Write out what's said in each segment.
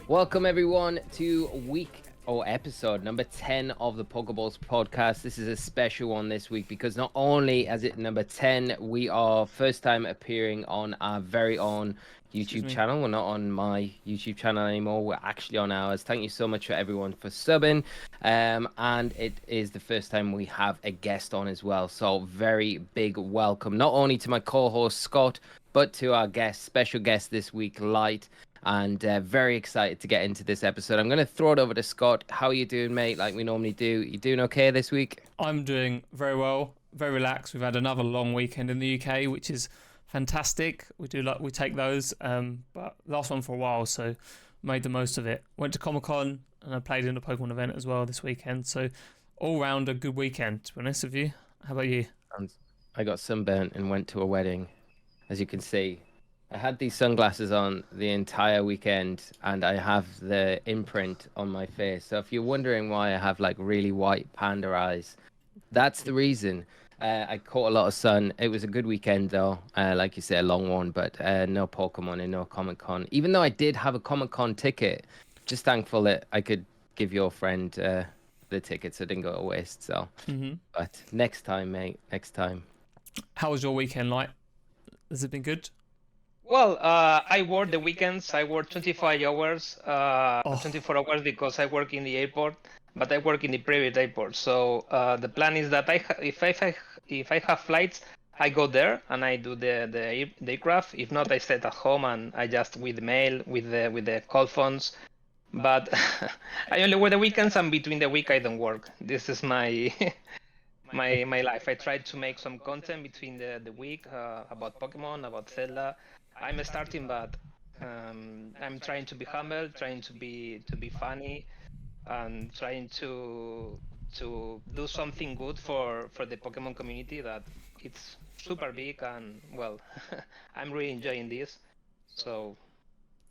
Welcome everyone to episode number 10 of the Pokeballs Podcast. This is a special one this week because not only is it number 10, we are first time appearing on our very own YouTube channel. We're not on my YouTube channel anymore. We're actually on ours. Thank you so much for everyone for subbing. And it is the first time we have a guest on as well. So very big welcome, not only to my co-host Scott, but to our special guest this week, Light. And very excited to get into this episode. I'm going to throw it over to Scott. How are you doing, mate? Like we normally do. You doing okay this week? I'm doing very well, very relaxed. We've had another long weekend in the UK, which is fantastic. We take those, but last one for a while, so made the most of it. Went to Comic-Con and I played in a Pokemon event as well this weekend. So all round a good weekend, to be honest with you. How about you? I got sunburnt and went to a wedding, as you can see. I had these sunglasses on the entire weekend and I have the imprint on my face. So if you're wondering why I have like really white panda eyes, that's the reason. I caught a lot of sun. It was a good weekend though. Like you said, a long one, but no Pokemon and no Comic-Con. Even though I did have a Comic-Con ticket, just thankful that I could give your friend the ticket so it didn't go to waste. So, But next time, mate, next time. How was your weekend like? Has it been good? Well, I work the weekends. I work 25 hours, 24 hours because I work in the airport, but I work in the private airport. So the plan is that if I have flights, I go there and I do the aircraft. If not, I stay at home and I just with the mail with the call phones. But I only work the weekends, and between the week I don't work. This is my my life. I try to make some content between the week about Pokemon, about Zelda. I'm starting, but I'm trying to be humble, trying to be funny, and trying to do something good for the Pokemon community that it's super big, and well, I'm really enjoying this. So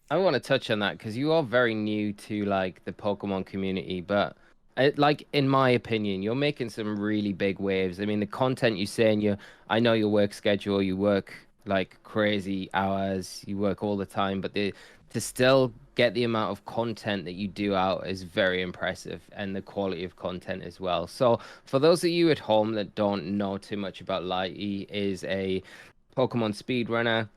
I want to touch on that because you are very new to like the Pokemon community, but like in my opinion, you're making some really big waves. I mean, the content you say, and I know your work schedule, you work like crazy hours, you work all the time, but to still get the amount of content that you do out is very impressive, and the quality of content as well. So for those of you at home that don't know too much about Light, he is a Pokemon speedrunner,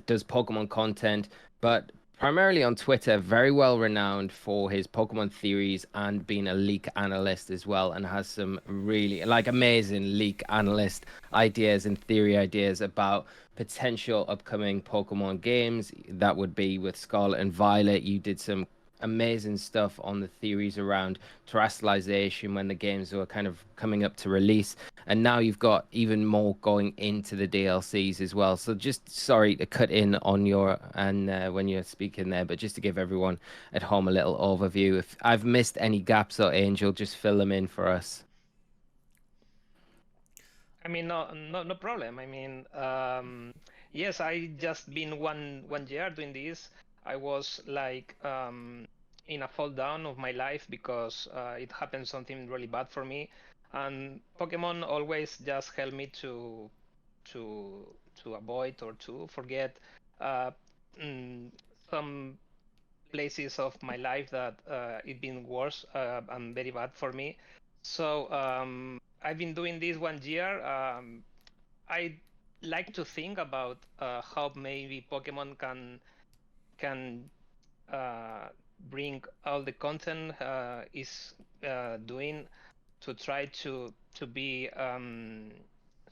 does Pokemon content, but primarily on Twitter, very well renowned for his Pokemon theories and being a leak analyst as well, and has some really like amazing leak analyst ideas and theory ideas about potential upcoming Pokemon games. That would be with Scarlet and Violet. You did some amazing stuff on the theories around terrestrialization when the games were kind of coming up to release, and now you've got even more going into the DLCs as well. So just sorry to cut in on your when you're speaking there, but just to give everyone at home a little overview. If I've missed any gaps or Angel, just fill them in for us. I mean, no problem. I mean, yes, I just been one year doing this. I was like in a fall down of my life because it happened something really bad for me, and Pokemon always just helped me to avoid or to forget some places of my life that it been worse and very bad for me. So I've been doing this 1 year. I like to think about how maybe Pokemon can bring all the content is doing to try to be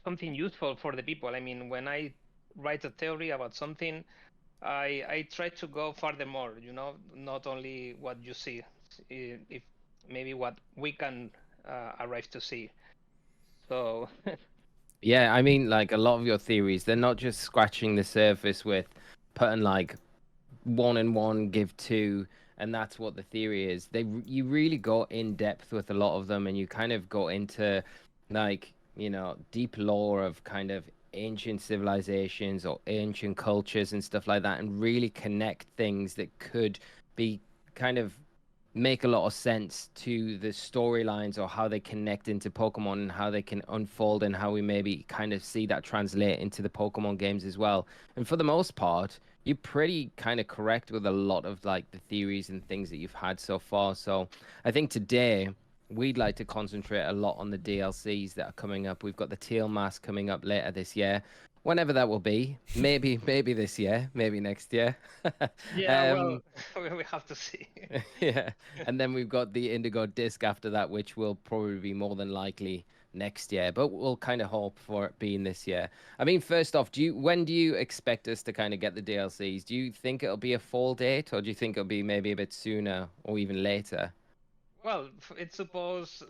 something useful for the people. I mean, when I write a theory about something, I try to go furthermore, you know, not only what you see, if maybe what we can arrive to see. So Yeah, I mean, like a lot of your theories, they're not just scratching the surface with putting like 1 and 1 give 2, and that's what the theory is. You really go in depth with a lot of them, and you kind of go into like, you know, deep lore of kind of ancient civilizations or ancient cultures and stuff like that, and really connect things that could be kind of make a lot of sense to the storylines or how they connect into Pokemon and how they can unfold and how we maybe kind of see that translate into the Pokemon games as well. And for the most part, you're pretty kind of correct with a lot of like the theories and things that you've had so far. So I think today we'd like to concentrate a lot on the DLCs that are coming up. We've got the Teal Mask coming up later this year. Whenever that will be, maybe this year, maybe next year. Yeah, well, we have to see. Yeah, and then we've got the Indigo Disc after that, which will probably be more than likely next year, but we'll kind of hope for it being this year. I mean, first off, when do you expect us to kind of get the DLCs? Do you think it'll be a fall date, or do you think it'll be maybe a bit sooner or even later? Well, it's supposed.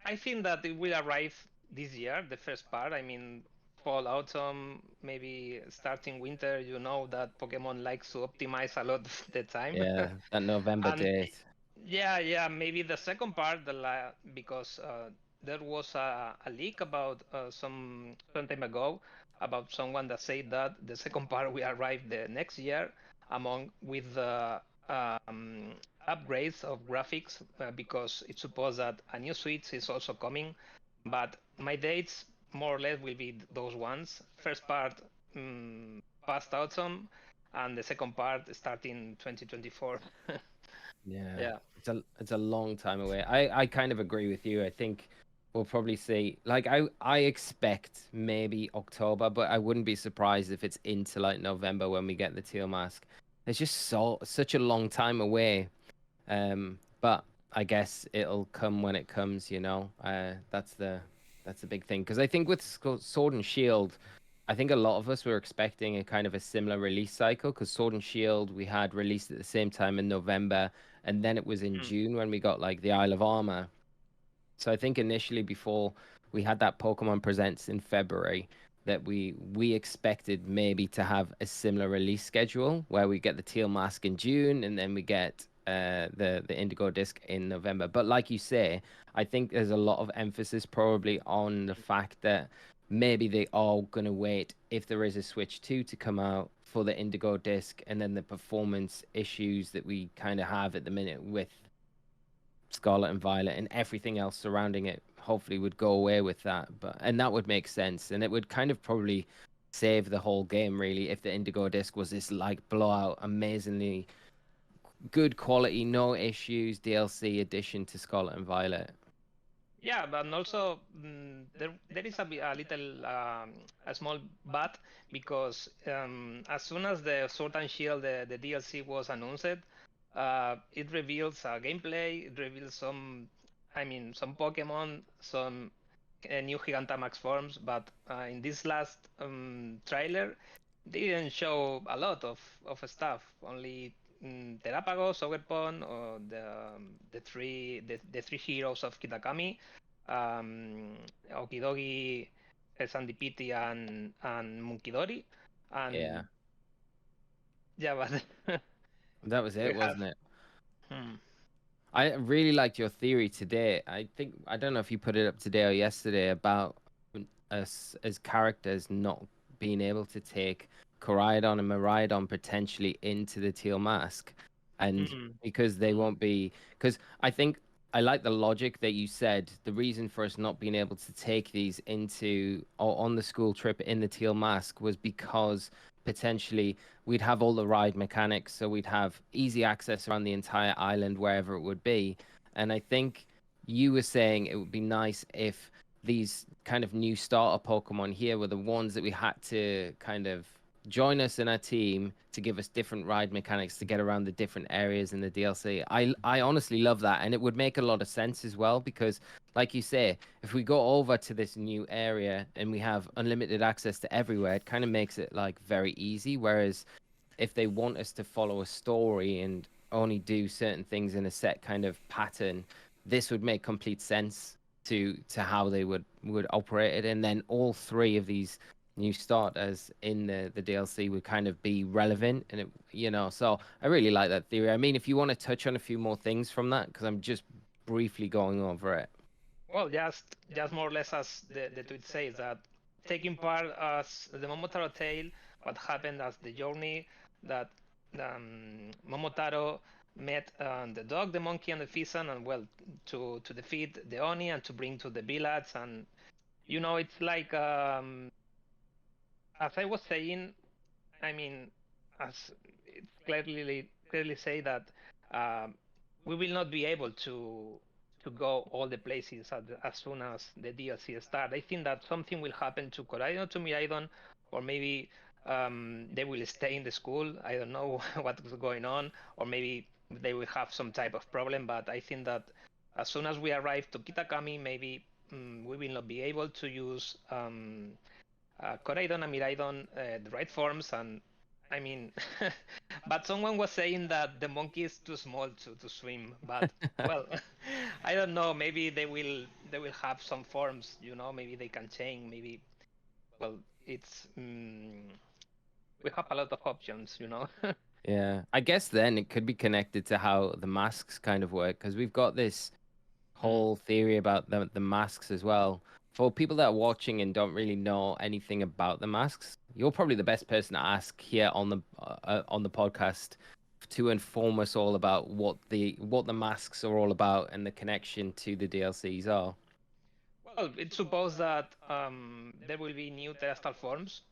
I think that it will arrive this year, the first part. I mean, fall, autumn, maybe starting winter. You know that Pokemon likes to optimize a lot of the time. Yeah, that November And date. yeah, maybe the second part, because there was a leak about some time ago about someone that said that the second part will arrive the next year, among with the upgrades of graphics, because it's supposed that a new Switch is also coming, but my dates more or less will be those ones. First part past autumn, and the second part starting 2024. Yeah, Yeah. it's a long time away. I kind of agree with you. I think we'll probably see, like, I expect maybe October, but I wouldn't be surprised if it's into like November when we get the Teal Mask. It's just such a long time away. But I guess it'll come when it comes, you know. That's the big thing, because I think with Sword and Shield, I think a lot of us were expecting a kind of a similar release cycle, because Sword and Shield we had released at the same time in November, and then it was in June when we got like the Isle of Armor. So I think initially, before we had that Pokemon Presents in February, that we expected maybe to have a similar release schedule where we get the Teal Mask in June and then we get the Indigo Disc in November. But like you say, I think there's a lot of emphasis probably on the fact that maybe they are going to wait, if there is a Switch 2 to come out, for the Indigo Disc, and then the performance issues that we kind of have at the minute with Scarlet and Violet and everything else surrounding it hopefully would go away with that. And that would make sense, and it would kind of probably save the whole game really if the Indigo Disc was this like blowout, amazingly good quality, no issues DLC addition to Scarlet and Violet. Yeah, but also there is a little a small but, because as soon as the Sword and Shield the DLC was announced, it reveals gameplay, it reveals some Pokemon, some new Gigantamax forms, but in this last trailer, they didn't show a lot of stuff. Only Terapagos, Ogerpon, or the three heroes of Kitakami, Okidogi, Sandipiti, and Munkidori, and yeah, but that was it, wasn't it? Hmm. I really liked your theory today. I don't know if you put it up today or yesterday about us as characters not being able to take Koraidon and Moraidon potentially into the Teal Mask, and because they won't be. Because I think I like the logic that you said. The reason for us not being able to take these into or on the school trip in the Teal Mask was because potentially we'd have all the ride mechanics, so we'd have easy access around the entire island wherever it would be. And I think you were saying it would be nice if these kind of new starter Pokemon here were the ones that we had to kind of join us in our team to give us different ride mechanics to get around the different areas in the DLC. I honestly love that, and it would make a lot of sense as well, because like you say, if we go over to this new area and we have unlimited access to everywhere, it kind of makes it like very easy. Whereas if they want us to follow a story and only do certain things in a set kind of pattern, this would make complete sense to how they would operate it. And then all three of these new starters in the DLC would kind of be relevant, and so I really like that theory. I mean, if you want to touch on a few more things from that, because I'm just briefly going over it. Well, just more or less as the tweet says, that taking part as the Momotaro tale, what happened as the journey, that Momotaro met the dog, the monkey, and the pheasant, and well, to defeat the Oni and to bring to the village. And it's like as I was saying, I mean, as it's clearly say that we will not be able to go all the places as soon as the DLC start. I think that something will happen to Koraidon, to Miraidon, or maybe they will stay in the school. I don't know what's going on, or maybe they will have some type of problem. But I think that as soon as we arrive to Kitakami, maybe we will not be able to use Koraidon and Miraidon the right forms. And I mean, but someone was saying that the monkey is too small to swim. But well, I don't know. Maybe they will have some forms. Maybe they can change. Maybe well, it's we have a lot of options. Yeah, I guess then it could be connected to how the masks kind of work, because we've got this whole theory about the masks as well. For people that are watching and don't really know anything about the masks, you're probably the best person to ask here on the podcast to inform us all about what the masks are all about and the connection to the DLCs are. Well, it's supposed that there will be new terrestrial forms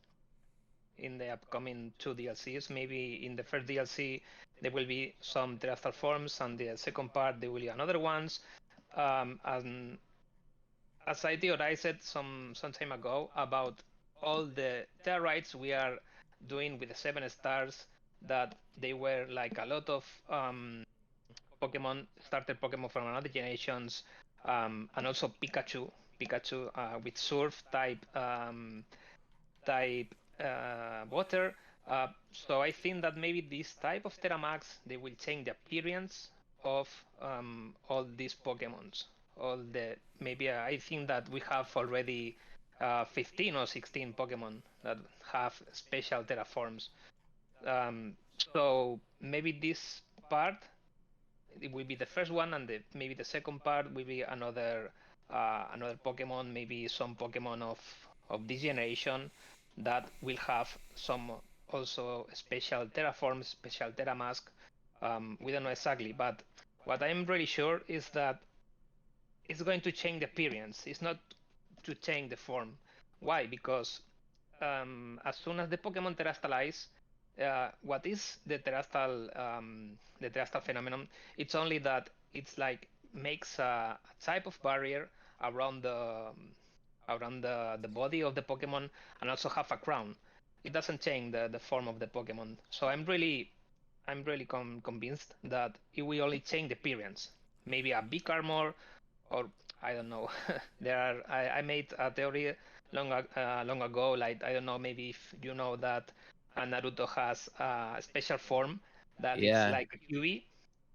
in the upcoming 2 DLCs. Maybe in the first DLC there will be some terrestrial forms, and the second part there will be another ones. And as I theorized some time ago about all the Tera Raids we are doing with the 7 stars, that they were like a lot of Pokemon, started Pokemon from another generations, and also Pikachu with Surf type water. So I think that maybe this type of Teramax, they will change the appearance of all these Pokemons. Maybe I think that we have already 15 or 16 Pokemon that have special Tera forms. So maybe this part it will be the first one, and maybe the second part will be another Pokemon, maybe some Pokemon of this generation that will have some also special Tera forms, special Tera mask. We don't know exactly, but what I'm really sure is that it's going to change the appearance. It's not to change the form. Why? Because as soon as the Pokemon terastalize, what is the terastal phenomenon? It's only that it's like makes a type of barrier around the body of the Pokemon, and also have a crown. It doesn't change the form of the Pokemon. So I'm really convinced that it will only change the appearance. Maybe a big armor, or I don't know. I made a theory long ago. Like, I don't know. Maybe if you know that Naruto has a special form that is like a QB.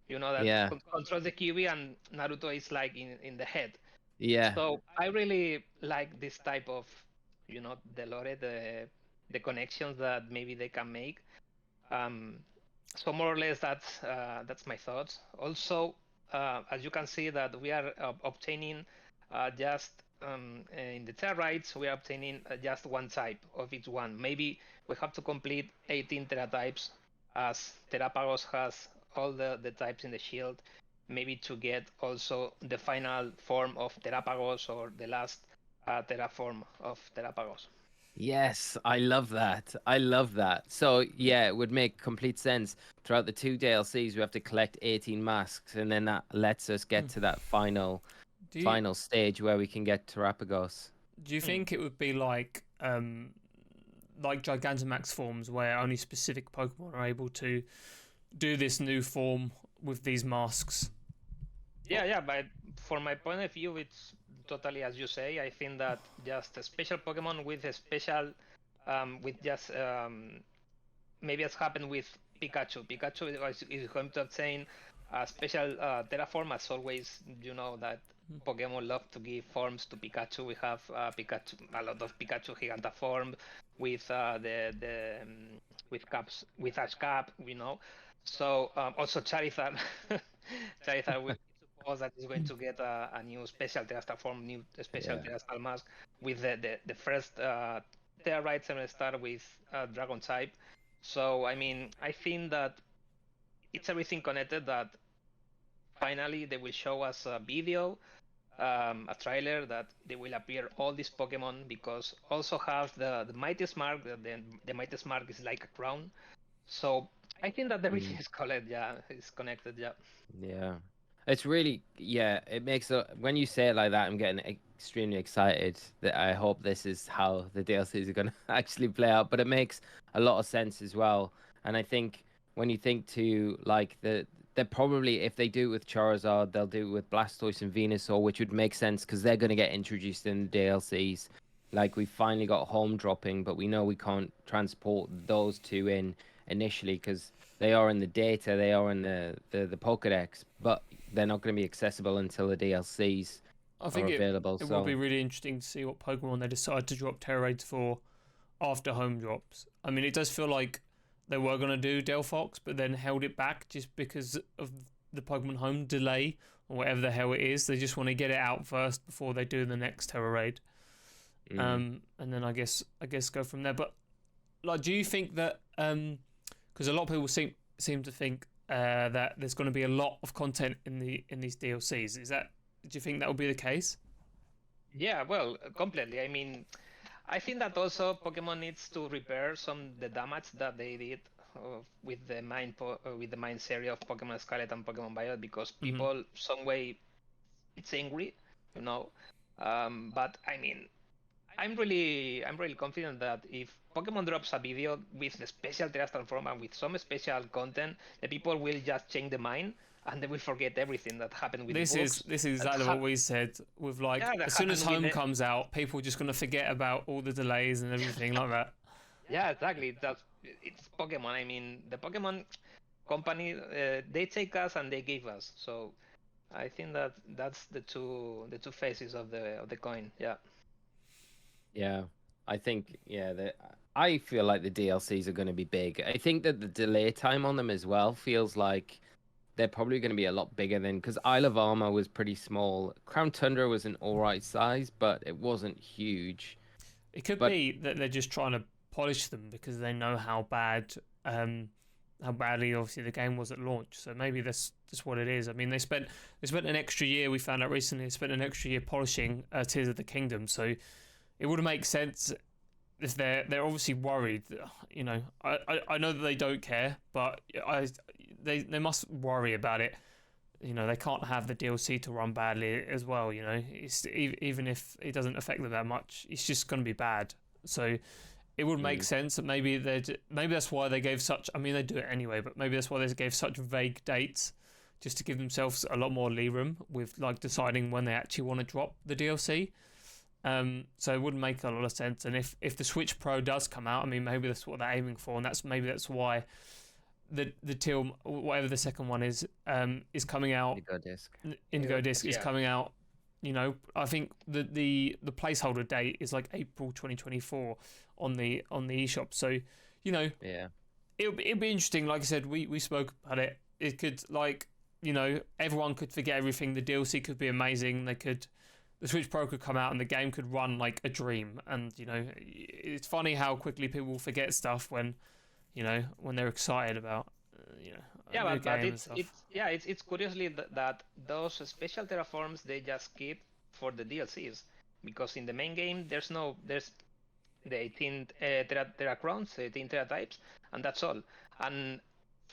That controls the QB, and Naruto is like in the head. Yeah. So I really like this type of, the lore, the connections that maybe they can make. So more or less that's my thoughts. Also, as you can see that we are obtaining just in the Tera Raids, we are obtaining just one type of each one. Maybe we have to complete 18 Tera types, as Terapagos has all the types in the shield. Maybe to get also the final form of Terapagos, or the last Tera form of Terapagos. Yes, I love that. So yeah, it would make complete sense. Throughout the 2 DLCs, we have to collect 18 masks, and then that lets us get to that final stage where we can get Terapagos. Do you think it would be like Gigantamax forms, where only specific Pokemon are able to do this new form with these masks? Yeah, but from my point of view, it's totally as you say. I think that just a special Pokemon with a special, with just maybe as happened with Pikachu. Pikachu is going to obtain a special Terraform, as always. You know that Pokemon love to give forms to Pikachu. We have Pikachu, a lot of Pikachu Gigantaform with with caps, with Ash Cap, So also Charizard, Charizard that is going to get a new special Terastal form, new special Terastal mask with the first Tera Raids 7 star with Dragon type. So I mean, I think that it's everything connected that finally they will show us a video, a trailer that they will appear all these Pokemon, because also have the Mightiest Mark. The Mightiest Mark is like a crown. So I think that everything is connected. Yeah, it's connected. Yeah. Yeah. It's really, yeah, it makes when you say it like that, I'm getting extremely excited that I hope this is how the DLCs are going to actually play out. But it makes a lot of sense as well. And I think when you think to like they're probably, if they do it with Charizard, they'll do it with Blastoise and Venusaur, which would make sense because they're going to get introduced in the DLCs. Like we finally got home dropping, but we know we can't transport those two in initially because they are in the data, they are in the Pokedex, but they're not going to be accessible until the DLCs I think are available. It will be really interesting to see what Pokemon they decide to drop Tera Raids for after home drops. I mean, it does feel like they were going to do Delphox, but then held it back just because of the Pokemon Home delay or whatever the hell it is. They just want to get it out first before they do the next Tera Raid. And then I guess go from there. But like, do you think that because a lot of people seem to think that there's going to be a lot of content in these DLCs, do you think that will be the case? Yeah, well, completely. I mean, I think that also Pokemon needs to repair the damage that they did with the main series of Pokemon Scarlet and Pokemon Violet, because people some way it's angry, you know. But I mean, I'm really confident that if Pokemon drops a video with the special Terrestrial form and with some special content, the people will just change the mind and they will forget everything that happened with the books. This is exactly what we said with like, as soon as Home comes out, people are just going to forget about all the delays and everything like that. Yeah, exactly. It's Pokemon. I mean, the Pokemon company, they take us and they give us. So I think that's the two faces of the coin. Yeah. Yeah, I think I feel like the DLCs are going to be big. I think that the delay time on them as well feels like they're probably going to be a lot bigger than, because Isle of Armor was pretty small. Crown Tundra was an alright size, but it wasn't huge. It could be that they're just trying to polish them because they know how badly obviously the game was at launch. So maybe that's just what it is. I mean, they spent an extra year. We found out recently they spent an extra year polishing Tears of the Kingdom. So it would make sense if they're obviously worried. You know, I know that they don't care, but they must worry about it. You know, they can't have the DLC to run badly as well. You know, it's even if it doesn't affect them that much, it's just going to be bad. So it would make sense that maybe that's why they gave such. I mean, they do it anyway, but maybe that's why they gave such vague dates, just to give themselves a lot more lee room with like deciding when they actually want to drop the DLC. So it would make a lot of sense. And if the Switch Pro does come out, I mean, maybe that's what they're aiming for, and that's why the Teal, whatever the second one is coming out. Indigo Disc is coming out. You know, I think the placeholder date is like April 2024 on the eShop. So, you know, it'll be interesting. Like I said, we spoke about it. It could, like, you know, everyone could forget everything. The DLC could be amazing. The Switch Pro could come out and the game could run like a dream. And, you know, it's funny how quickly people forget stuff when they're excited about, Yeah, but it's curiously that those special terraforms they just keep for the DLCs, because in the main game there's the 18 Tera crowns, 18 Tera types, and that's all. And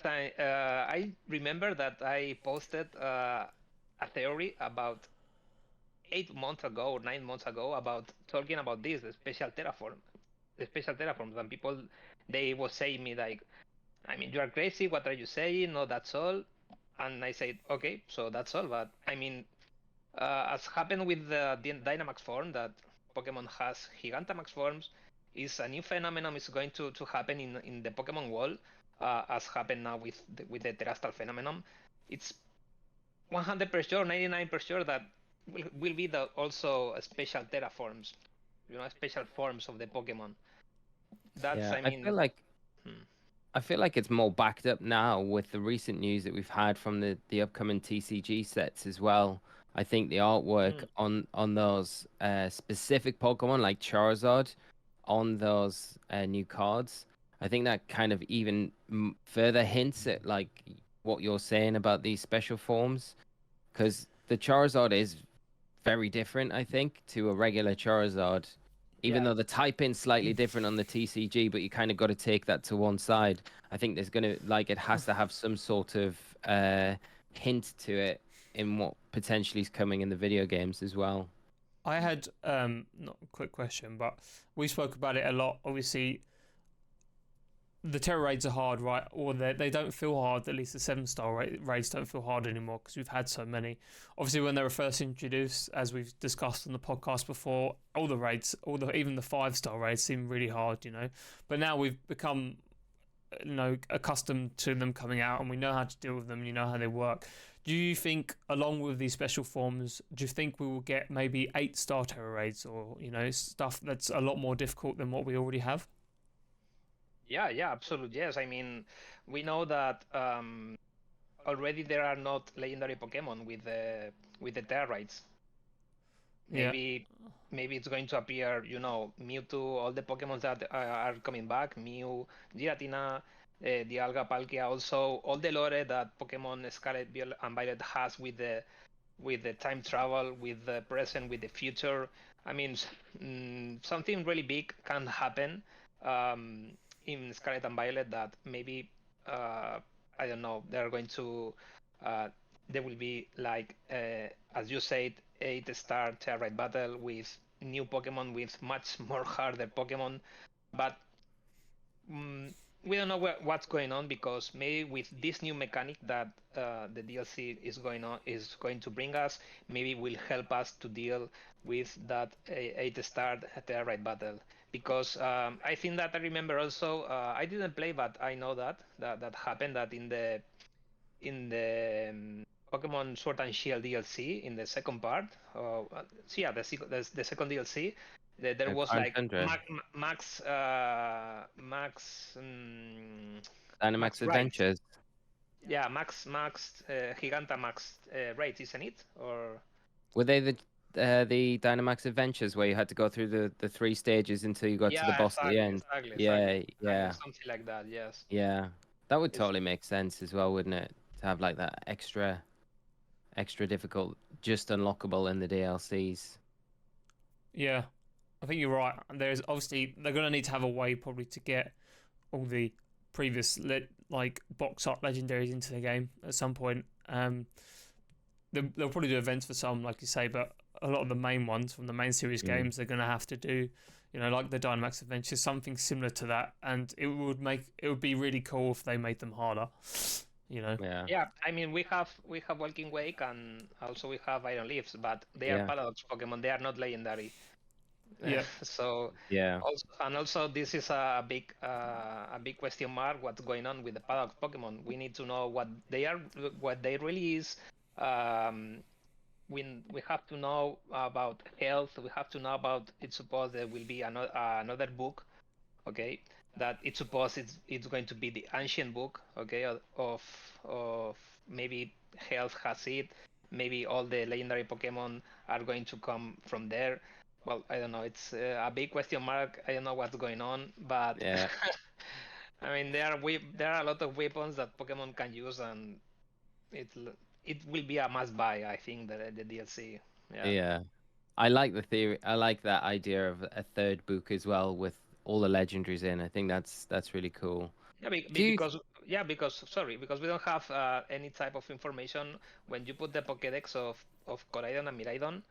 I remember that I posted a theory about 8 months ago or 9 months ago about talking about this, the special terraforms, and people, they were saying me like, I mean, you are crazy, what are you saying? No, that's all. And I said, okay, so that's all. But I mean, as happened with the Dynamax form, that Pokemon has Gigantamax forms, is a new phenomenon is going to happen in the Pokemon world, as happened now with the Terrestrial phenomenon. It's 100% sure, 99% sure that will be also special terraforms, special forms of the Pokemon. I feel like it's more backed up now with the recent news that we've had from the upcoming TCG sets as well. I think the artwork on those specific Pokemon like Charizard on those new cards, I think that kind of even further hints at like what you're saying about these special forms, because the Charizard is very different, I think, to a regular Charizard. Even though the typing's slightly different on the TCG, but you kind of got to take that to one side. I think there's gonna it has to have some sort of hint to it in what potentially is coming in the video games as well. I had not a quick question, but we spoke about it a lot. Obviously, the Tera Raids are hard, right? Or they don't feel hard. At least the 7-star raids don't feel hard anymore because we've had so many. Obviously, when they were first introduced, as we've discussed on the podcast before, all the raids, even the 5-star raids seem really hard, you know. But now we've become, accustomed to them coming out, and we know how to deal with them. And you know how they work. Do you think, along with these special forms, do you think we will get maybe 8-star Tera Raids, or stuff that's a lot more difficult than what we already have? Yeah, absolutely. Yes, I mean, we know that already there are not legendary Pokemon with the Tera Raids. Maybe it's going to appear, Mewtwo, all the Pokemon that are coming back, Mew, Giratina, Dialga, Palkia, also all the lore that Pokemon Scarlet and Violet has with the time travel, with the present, with the future. I mean, something really big can happen in Scarlet and Violet that maybe I don't know, they're going to there will be like as you said, 8-star Tera Raid battle with new Pokemon, with much more harder Pokemon, but we don't know what's going on, because maybe with this new mechanic that the DLC is going to bring us, maybe will help us to deal with that 8-star Tera Raid battle. Because I think that I remember also, I didn't play, but I know that happened, that in the Pokemon Sword and Shield DLC, in the second part, the second DLC, there was like Max Dynamax Adventures. Yeah, Max Gigantamax Raids, isn't it? Or were they the Dynamax Adventures where you had to go through the 3 stages until you got to the boss at the end? Exactly. Something like that. Yes. Yeah, that would totally make sense as well, wouldn't it? To have like that extra difficult, just unlockable in the DLCs. Yeah, I think you're right. There's obviously, they're going to need to have a way probably to get all the previous box art legendaries into the game at some point. They'll probably do events for some, like you say, but a lot of the main ones from the main series games, they're going to have to do, like the Dynamax Adventures, something similar to that, and it would be really cool if they made them harder. Yeah, I mean, we have Walking Wake, and also we have Iron Leaves, but they are Paradox Pokemon. They are not legendary. Yeah. So yeah. Also this is a big question mark. What's going on with the Paradox Pokemon? We need to know what they are, what they really is. We have to know about health. We have to know about. It's supposed there will be another book, okay? That it's supposed it's going to be the ancient book, okay? Of maybe health has it. Maybe all the legendary Pokemon are going to come from there. Well, I don't know. It's a big question mark. I don't know what's going on, but yeah. I mean, there are a lot of weapons that Pokemon can use, and it will be a must buy. I think the DLC. Yeah. I like the theory. I like that idea of a third book as well with all the legendaries in. I think that's really cool. Yeah, because we don't have any type of information when you put the Pokédex of Koraidon and Moraidon.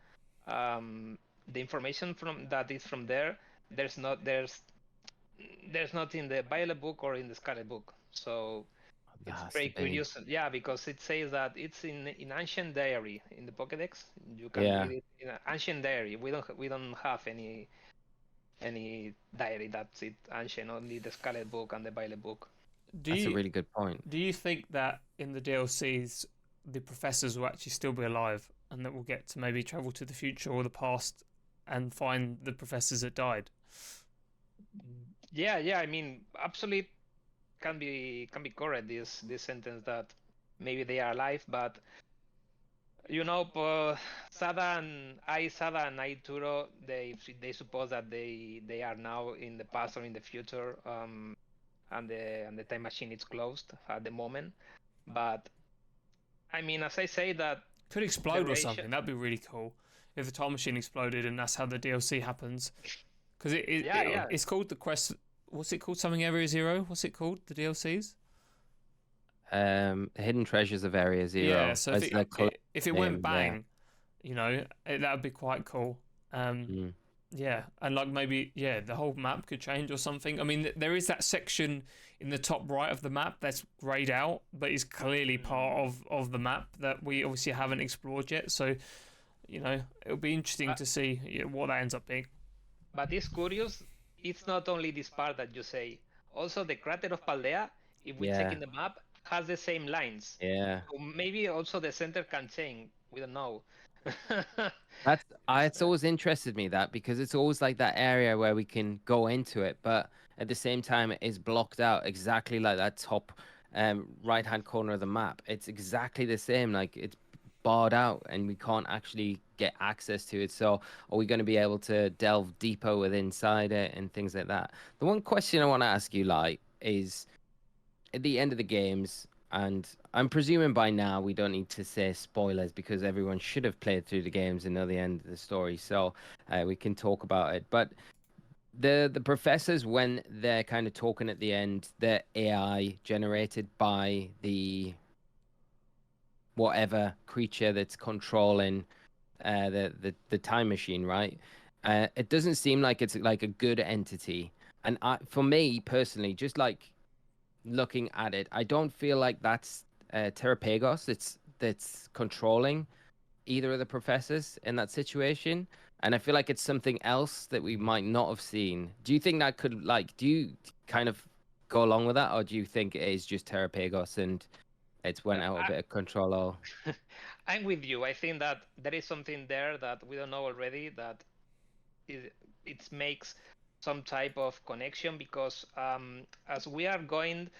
The information that is from there, there's not in the Violet book or in the Scarlet book. So it's very curious. Yeah, because it says that it's in Ancient Diary in the Pokédex. You can read it in Ancient Diary. We don't have any diary that's it ancient, only the Scarlet book and the Violet book. That's a really good point. Do you think that in the DLCs the professors will actually still be alive, and that we'll get to maybe travel to the future or the past and find the professors that died? Yeah. I mean, absolutely can be correct, this sentence, that maybe they are alive, but Sada and I Turo, they suppose that they are now in the past or in the future, and the time machine is closed at the moment. But I mean, as I say, that Could explode or ratio- something. That'd be really cool if the time machine exploded and that's how the DLC happens. Because Yeah. it's called the Quest. What's it called? Something Area Zero. What's it called? The DLCs. Hidden Treasures of Area Zero. Yeah. So as if the it name, went bang, you know, that would be quite cool. Yeah, and like maybe the whole map could change or something. I mean, there is that section in the top right of the map that's grayed out, but is clearly part of the map that we obviously haven't explored yet. So, you know, it'll be interesting to see what that ends up being. But it's curious. It's not only this part that you say. Also, the crater of Paldea, if we check in the map, has the same lines. Yeah. So maybe also the center can change. We don't know. It's always interested me that, because it's always like that area where we can go into it, but at the same time it is blocked out exactly like that top right hand corner of the map. It's exactly the same, like it's barred out and we can't actually get access to it. So are we going to be able to delve deeper with inside it and things like that? The one question I want to ask you, like, is at the end of the games, and I'm presuming by now we don't need to say spoilers because everyone should have played through the games and know the end of the story, so we can talk about it. But the professors, when they're kind of talking at the end, they're AI generated by the whatever creature that's controlling the time machine, right? It doesn't seem like it's like a good entity, and for me personally, just like looking at it, I don't feel like that's Tera that's controlling either of the professors in that situation, and I feel like it's something else that we might not have seen. Do you think that could, like, do you kind of go along with that, or do you think it is just Tera and it's went out a bit of control? Or I'm with you. I think that there is something there that we don't know already, that it makes some type of connection, because as we are going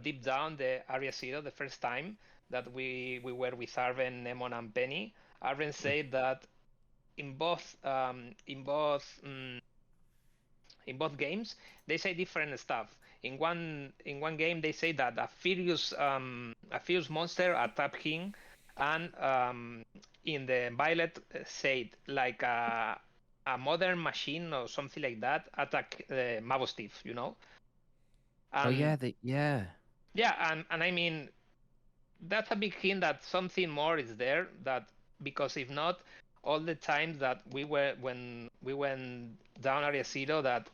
deep down the Area Zero the first time that we were with Arven, Nemon, and Penny, Arven said that in both games they say different stuff. In one game they say that a furious monster attacked him, and in the Violet said like a modern machine or something like that attack Mabostif, you know. yeah. And I mean, that's a big hint that something more is there. That, because if not, all the times that when we went down Area Zero, that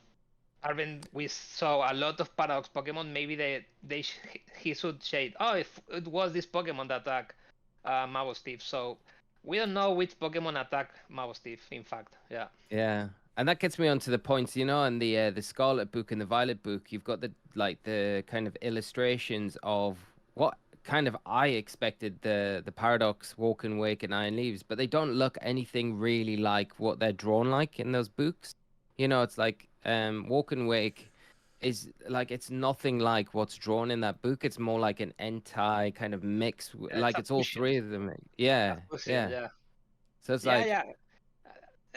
Arven, we saw a lot of Paradox Pokemon. Maybe he should say, oh, if it was this Pokemon that attacked Mabostif. So we don't know which Pokemon attacked Mabostif, in fact. Yeah, and that gets me onto the points, you know, in the Scarlet book and the Violet book, you've got the kind of illustrations of what kind of I expected the Paradox, Walk and Wake, and Iron Leaves, but they don't look anything really like what they're drawn like in those books. You know, it's like Walk and Wake is like, it's nothing like what's drawn in that book. It's more like an Entei kind of mix, like it's all three of them. Yeah. So it's like,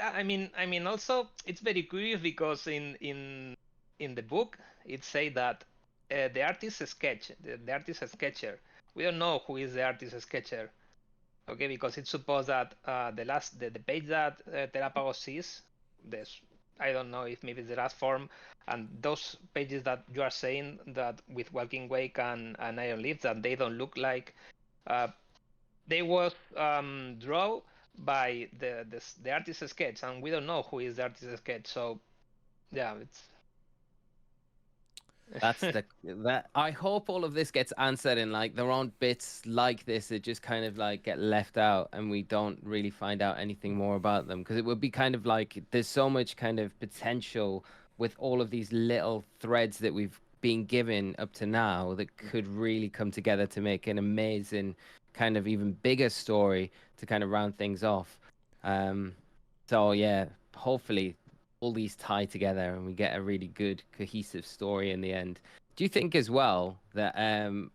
I mean, also it's very curious because in the book it say that the artist sketch, the artist sketcher. We don't know who is the artist sketcher, okay? Because it's supposed that the page that Terapagos sees, this, I don't know if maybe it's the last form, and those pages that you are saying that with Walking Wake and Iron Leaves, that they don't look like they was drawn by the artist sketch, and we don't know who is the artist sketch. So yeah, it's that's that. I hope all of this gets answered, and like there aren't bits like this that just kind of like get left out and we don't really find out anything more about them, because it would be kind of like there's so much kind of potential with all of these little threads that we've been given up to now that could really come together to make an amazing kind of even bigger story to kind of round things off. So yeah, hopefully all these tie together and we get a really good cohesive story in the end. Do you think as well that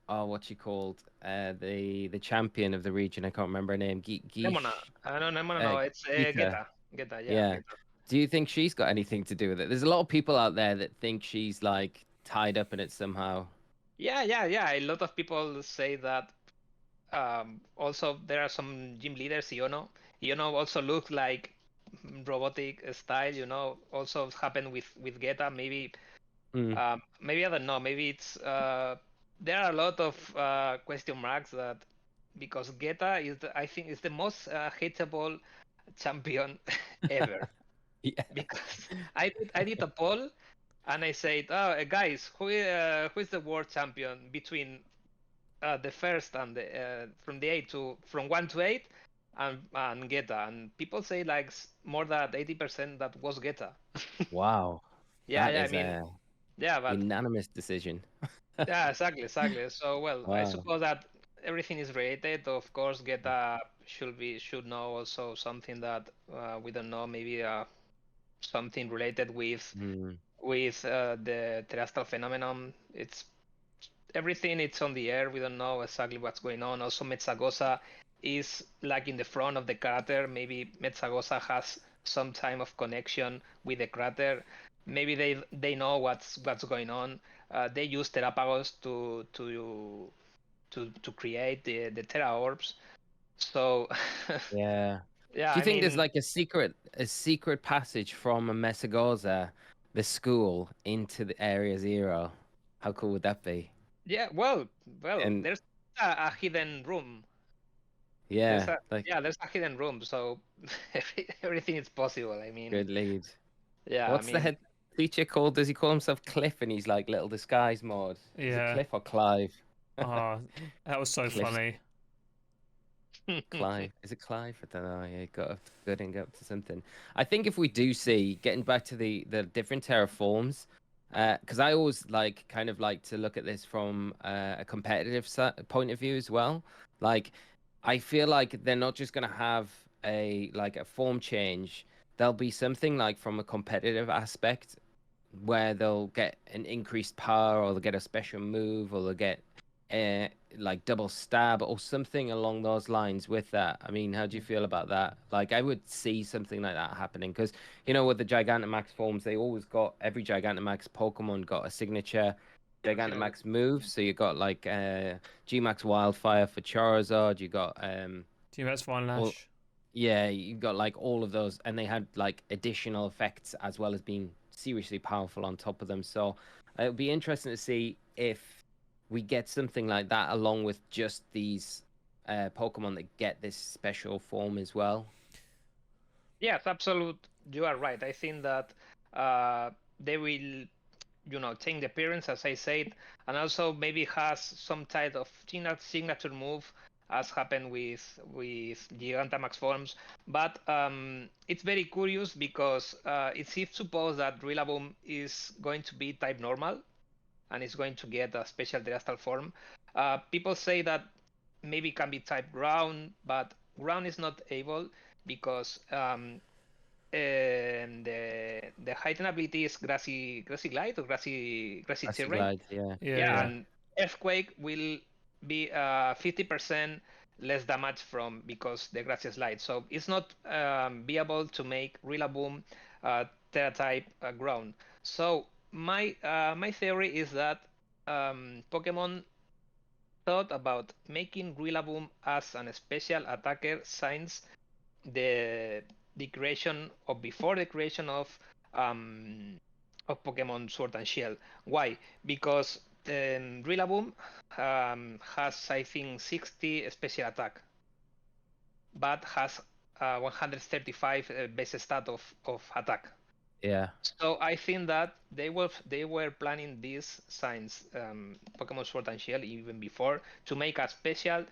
what's she called, the champion of the region, I can't remember her name, Nemona. No, it's Geeta. Geeta, Yeah. Geeta. Do you think she's got anything to do with it? There's a lot of people out there that think she's like tied up in it somehow. Yeah. A lot of people say that Also, there are some gym leaders. Iono also looks like robotic style. Also happened with Geeta. Maybe maybe I don't know. Maybe it's there are a lot of question marks that because Geeta I think is the most hateable champion ever. Yeah. Because I did a poll and I said, oh, guys, who is the world champion between the first and the from the from 1 to 8 and Geeta, and people say like more than 80% that was Geeta. Wow. Yeah, That I is mean, a yeah, but unanimous decision. yeah, exactly. So well, I Wow. suppose that everything is related. Of course, Geeta should know also something that we don't know. Maybe something related with Mm. the terrestrial phenomenon. It's everything. It's on the air. We don't know exactly what's going on. Also, Metzagosa is like in the front of the crater. Maybe Metzagosa has some time of connection with the crater. Maybe they know what's going on. They use Terapagos to create the Terra orbs. So Yeah. yeah, Do you I think there's mean, like a secret passage from a Mesagoza, the school, into the Area Zero? How cool would that be? yeah. Well, And there's a hidden room. yeah, like There's a hidden room. So everything is possible. I mean, good lead. yeah, I What's the mean, head teacher called? Does he call himself Cliff and he's like little disguise mode? Is it Yeah. Cliff or Clive? Oh, that was so Cliff. funny. Clive. Is it Clive? I don't know. Yeah, got to good and get up to something. I think if we do see, getting back to the different terraforms, because I always kind of like to look at this from a competitive point of view as well. Like, I feel like they're not just gonna have a form change. There'll be something like from a competitive aspect where they'll get an increased power, or they'll get a special move, or they'll get like double stab or something along those lines with that. I mean, how do you feel about that? Like, I would see something like that happening because, with the Gigantamax forms, they always got every Gigantamax Pokemon got a signature Gigantamax move. So you got like Gmax Wildfire for Charizard. You got Teammates Fine Lash. yeah, you got like all of those, and they had like additional effects as well as being seriously powerful on top of them. So it'll be interesting to see if we get something like that along with just these Pokemon that get this special form as well. yes, absolute. You are right. I think that they will, change the appearance, as I said, and also maybe has some type of signature move, as happened with Gigantamax forms. But it's very curious because it's if suppose that Rillaboom is going to be type normal, and it's going to get a special terrestrial form. People say that maybe can be type ground, but ground is not able because the heightened ability is grassy glide or grassy terrain. Glide, yeah. Yeah. And earthquake will be 50% less damage from because the grassy slide. So it's not viable to make Rillaboom Terra type ground. So my theory is that Pokemon thought about making Rillaboom as an special attacker since the creation of before the creation of Pokemon Sword and Shield. Why? Because Rillaboom has, I think, 60 special attack, but has 135 base stat of attack. Yeah. So I think that they were planning this since Pokemon Sword and Shield even before to make a special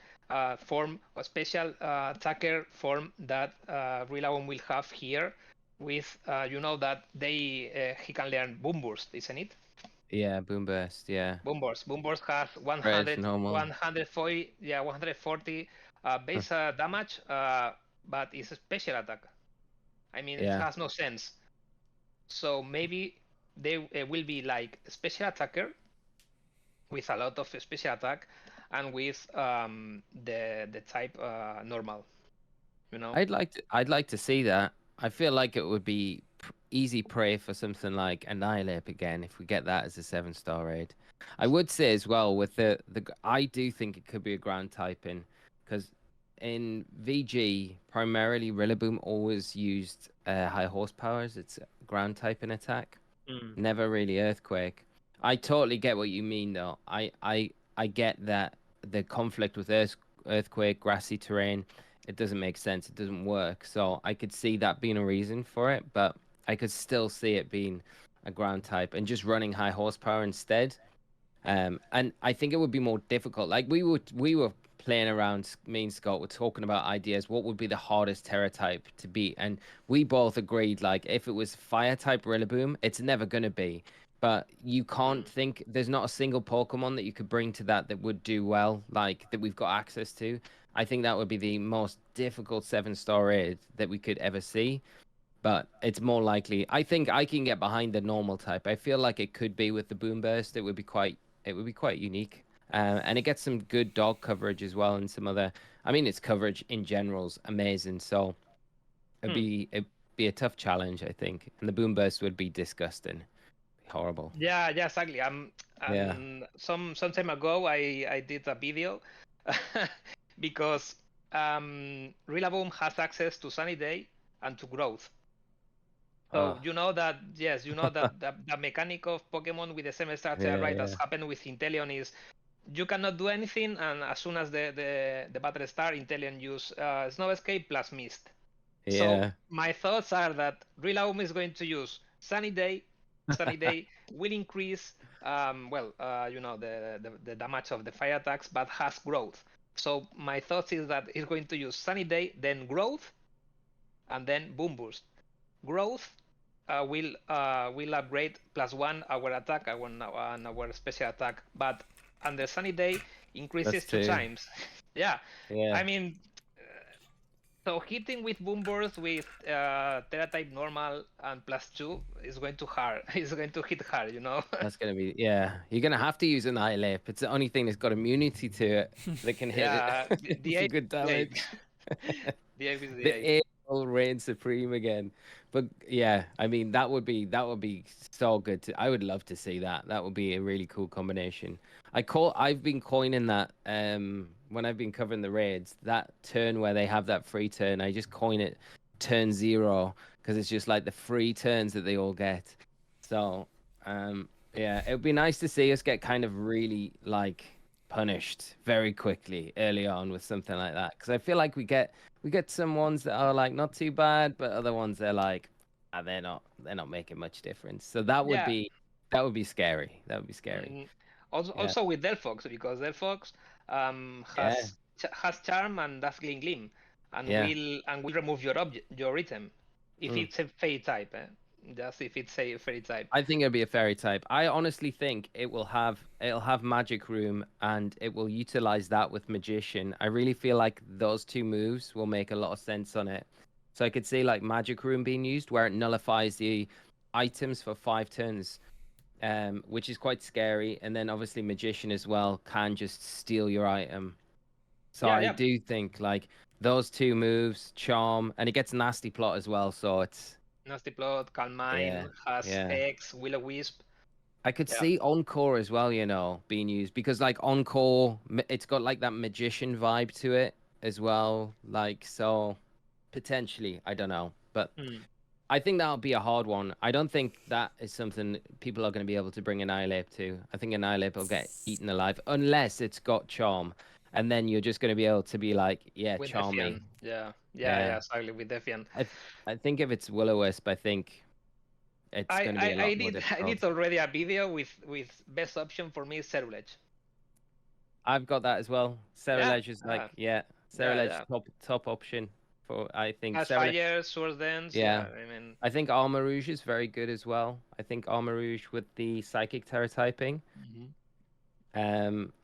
form, a special attacker form that Rillaboom will have here. With that he can learn Boom Burst, isn't it? Yeah, Boom Burst, yeah. Boom Burst has 100, 140, 140 base damage, but it's a special attack. I mean, it has no sense. So maybe they will be like a special attacker with a lot of special attack and with the type normal. I'd like to see that. I feel like it would be easy prey for something like Annihilate again if we get that as a 7-star raid. I would say as well with the I do think it could be a ground typing because in VG primarily Rillaboom always used high horsepower as its ground type in attack. Never really earthquake. I totally get what you mean though. I get that the conflict with earthquake, grassy terrain, it doesn't make sense. It doesn't work. So I could see that being a reason for it, but I could still see it being a ground type and just running high horsepower instead. And I think it would be more difficult. Like we were playing around, me and Scott were talking about ideas. What would be the hardest Tera type to beat? And we both agreed, like if it was fire type Rillaboom, it's never gonna be. But you can't think there's not a single Pokemon that you could bring to that would do well, like that we've got access to. I think that would be the most difficult 7-star raid that we could ever see. But it's more likely. I think I can get behind the normal type. I feel like it could be with the Boom Burst. It would be quite unique. And it gets some good dog coverage as well, and some other. I mean, its coverage in general's amazing. So it'd be a tough challenge, I think. And the Boom Burst would be disgusting, horrible. Yeah, exactly. Some time ago, I did a video because Rillaboom has access to Sunny Day and to Growth. So you know that the mechanic of Pokemon with the same structure, right, as happened with Inteleon is you cannot do anything, and as soon as the battle starts, Inteleon use Snow Escape plus Mist. So my thoughts are that Rillaboom is going to use Sunny Day. Sunny Day will increase the damage of the fire attacks, but has Growth. So my thoughts is that it's going to use Sunny Day, then Growth, and then Boom Burst. Growth will upgrade +1 our attack and our special attack, but under Sunny Day increases 2 times. Yeah. I mean, so hitting with Boom Burst with Tera type normal and +2 is going to hard. It's going to hit hard, you know. That's gonna be You're gonna have to use Annihilate. It's the only thing that's got immunity to it that can hit it. The good damage. The ape is the the ape. will reign supreme again. But yeah, I mean that would be so good. I would love to see that. That would be a really cool combination. I've been coining that when I've been covering the raids, that turn where they have that free turn, I just coin it turn 0 because it's just like the free turns that they all get. So it would be nice to see us get kind of really like punished very quickly early on with something like that, because I feel like we get some ones that are like not too bad, but other ones they're like they're not making much difference. So that would be scary. That would be scary. Also with Delphox, because Delphox has Charm and does Gleam, and will remove your item if it's a Fairy type. Just if it's a Fairy type. I think it'll be a Fairy type. I honestly think it'll have Magic Room, and it will utilize that with Magician. I really feel like those 2 moves will make a lot of sense on it. So I could see like Magic Room being used where it nullifies the items for 5 turns, which is quite scary. And then obviously Magician as well can just steal your item. So I do think like those 2 moves, Charm, and it gets Nasty Plot as well. So it's Nasty Plot, Calm Mind, has X, Will-O-Wisp. I could see Encore as well, being used, because like Encore, it's got like that Magician vibe to it as well. Like, so potentially, I don't know, but I think that'll be a hard one. I don't think that is something people are going to be able to bring Annihilate to. I think Annihilate will get eaten alive unless it's got Charm. And then you're just going to be able to be like, with charming. Defiant. Yeah, exactly, with Defiant. I think if it's Will-O-Wisp, I think it's going to be a lot more difficult. I did already a video with best option for me is Cerulege. I've got that as well. Cerulege is like, Cerulege top option for, I think. Fire, Swords Dance. Yeah. I mean, I think Armarouge is very good as well. I think Armarouge with the Psychic Terra typing.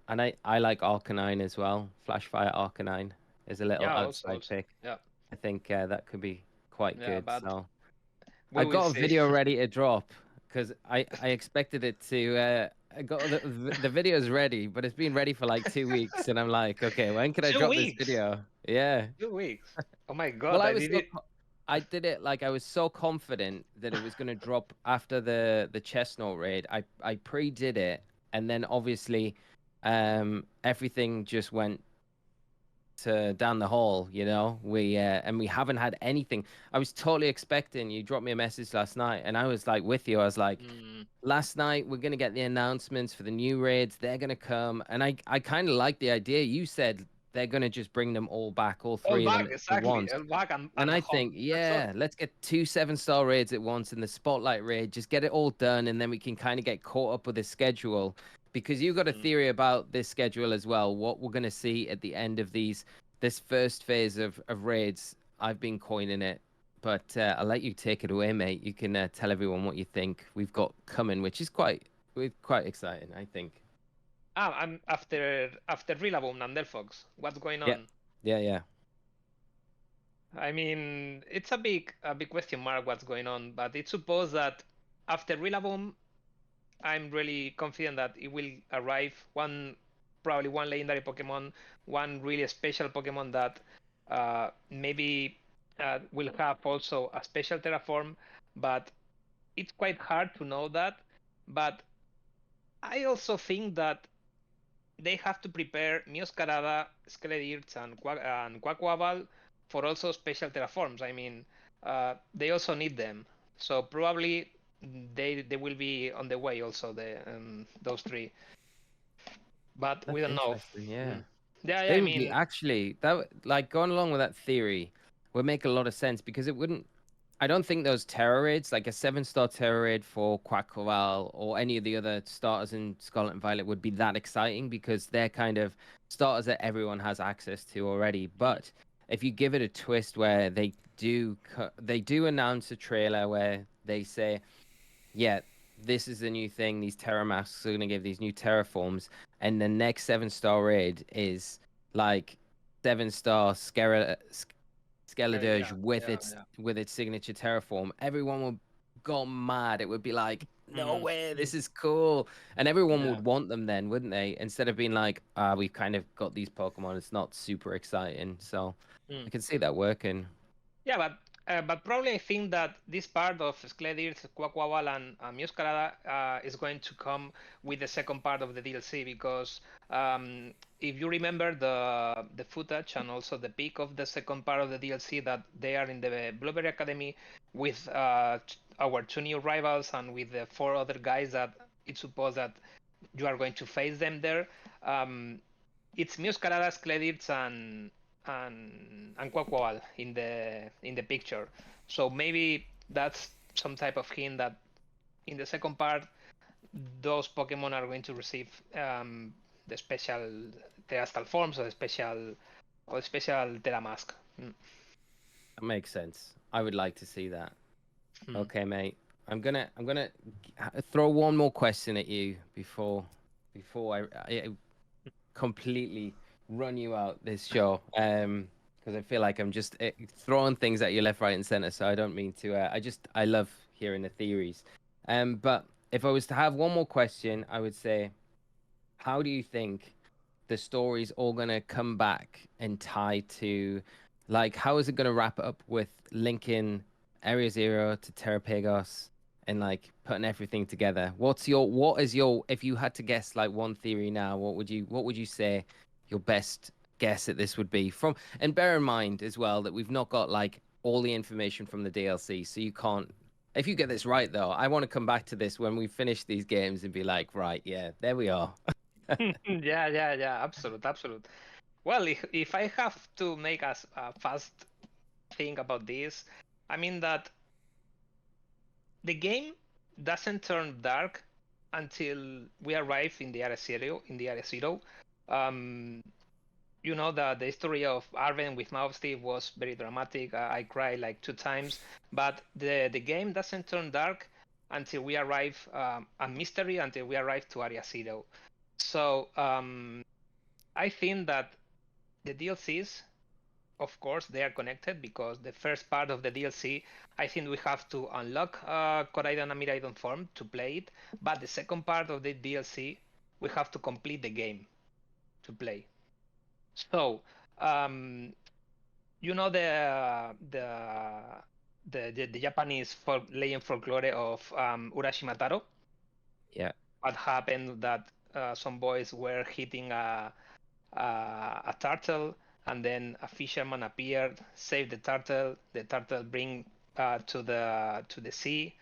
And I like Arcanine as well. Flashfire Arcanine is a little outside pick. Yeah. I think that could be quite good. So I've got a video ready to drop because I expected it to. I got the video's ready, but it's been ready for like 2 weeks, and I'm like, okay, when can I drop this video? Yeah. 2 weeks. Oh my god! Well, I did it like I was so confident that it was going to drop after the Chestnut raid. I pre-did it. And then obviously, everything just went down the hall, you know. We haven't had anything. I was totally expecting, you dropped me a message last night, and I was like with you. I was like, last night we're gonna get the announcements for the new raids. They're gonna come, and I kind of like the idea. You said they're gonna just bring them all back, all three of them at once. All back And I think, yeah, let's get 2 7-star raids at once and the spotlight raid. Just get it all done, and then we can kind of get caught up with the schedule. Because you've got a theory about this schedule as well. What we're gonna see at the end of this first phase of raids. I've been coining it, but I'll let you take it away, mate. You can tell everyone what you think we've got coming, which is quite exciting, I think. I'm after Rillaboom and Delphox. What's going on? Yeah. I mean, it's a big question mark what's going on, but it's supposed that after Rillaboom, I'm really confident that it will arrive probably one legendary Pokemon, one really special Pokemon that maybe will have also a special Terraform, but it's quite hard to know that. But I also think that they have to prepare Meowscarada, Skeledirge, and Quaquaval for also special Terraforms. I mean, they also need them. So probably they will be on the way also, those three. But we don't know. Yeah. I mean, actually, that like going along with that theory would make a lot of sense because it wouldn't. I don't think those Tera Raids, like a 7-star Tera Raid for Quaquaval or any of the other starters in Scarlet and Violet, would be that exciting because they're kind of starters that everyone has access to already. But if you give it a twist where they do announce a trailer where they say, yeah, this is the new thing. These Terra masks are going to give these new Terraforms. And the next 7-star raid is like 7-star Skeledirge with its signature Terraform. Everyone would go mad. It would be like, no way, this is cool. And everyone would want them then, wouldn't they? Instead of being like, we've kind of got these Pokemon. It's not super exciting. So I can see that working. Yeah, but probably I think that this part of Skeledirge, Quaquaval, and Meowscarada is going to come with the second part of the DLC because if you remember the footage and also the peak of the second part of the DLC that they are in the Blueberry Academy with our 2 new rivals and with the 4 other guys that it's supposed that you are going to face them there. It's Meowscarada, Skeledirge, and Quaquaval in the picture. So maybe that's some type of hint that in the second part those Pokemon are going to receive the special terrestrial forms or the special Terra Mask. That makes sense. I would like to see that. Okay, mate. I'm gonna throw one more question at you before I completely run you out this show. Because I feel like I'm just throwing things at you left, right, and center. So I don't mean to. I love hearing the theories. But if I was to have one more question, I would say, how do you think the story's all gonna come back and tie to, like, how is it gonna wrap up with linking Area Zero to Terrapagos and like putting everything together? What is your, if you had to guess like one theory now, what would you say your best guess at this would be from? And bear in mind as well that we've not got like all the information from the DLC, so you can't. If you get this right though, I want to come back to this when we finish these games and be like, right, yeah, there we are. yeah, absolute. Well, if I have to make a fast think about this, I mean that the game doesn't turn dark until we arrive in the Area Zero. You know that the story of Arven with Mouth Steve was very dramatic. I cried like 2 times, but the game doesn't turn dark until we arrive a mystery until we arrive to Area Zero. So I think that the DLCs, of course, they are connected because the first part of the DLC, I think we have to unlock Koraidon and Moraidon form to play it, but the second part of the DLC, we have to complete the game to play. So, you know the Japanese legend folklore of Urashima Taro? Yeah. What happened that some boys were hitting a turtle and then a fisherman appeared, saved the turtle. The turtle bring to the sea,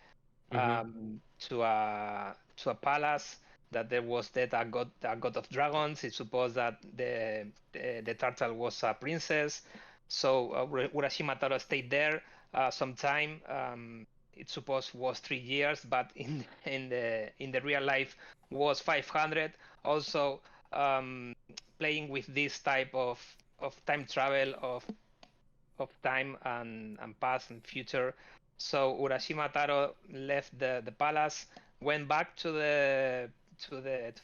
to a palace that there was that a god of dragons. It's supposed that the turtle was a princess. So Urashima Taro stayed there some time. It supposed was 3 years, but in the real life was 500. Also playing with this type of time travel of time and past and future. So Urashima Taro left the palace, went back to the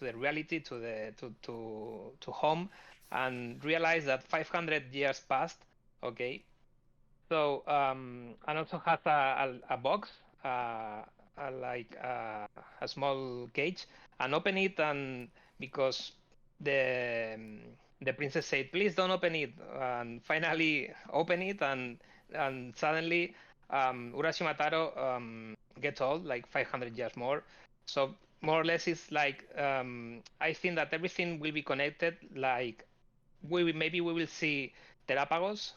reality, to home, and realized that 500 years passed. Okay, so and also has a box, like a small cage, and open it, and because the princess said, "Please don't open it," and finally open it, and suddenly Urashima Taro gets old, like 500 years more. So more or less, it's like I think that everything will be connected. Like maybe we will see Terapagos,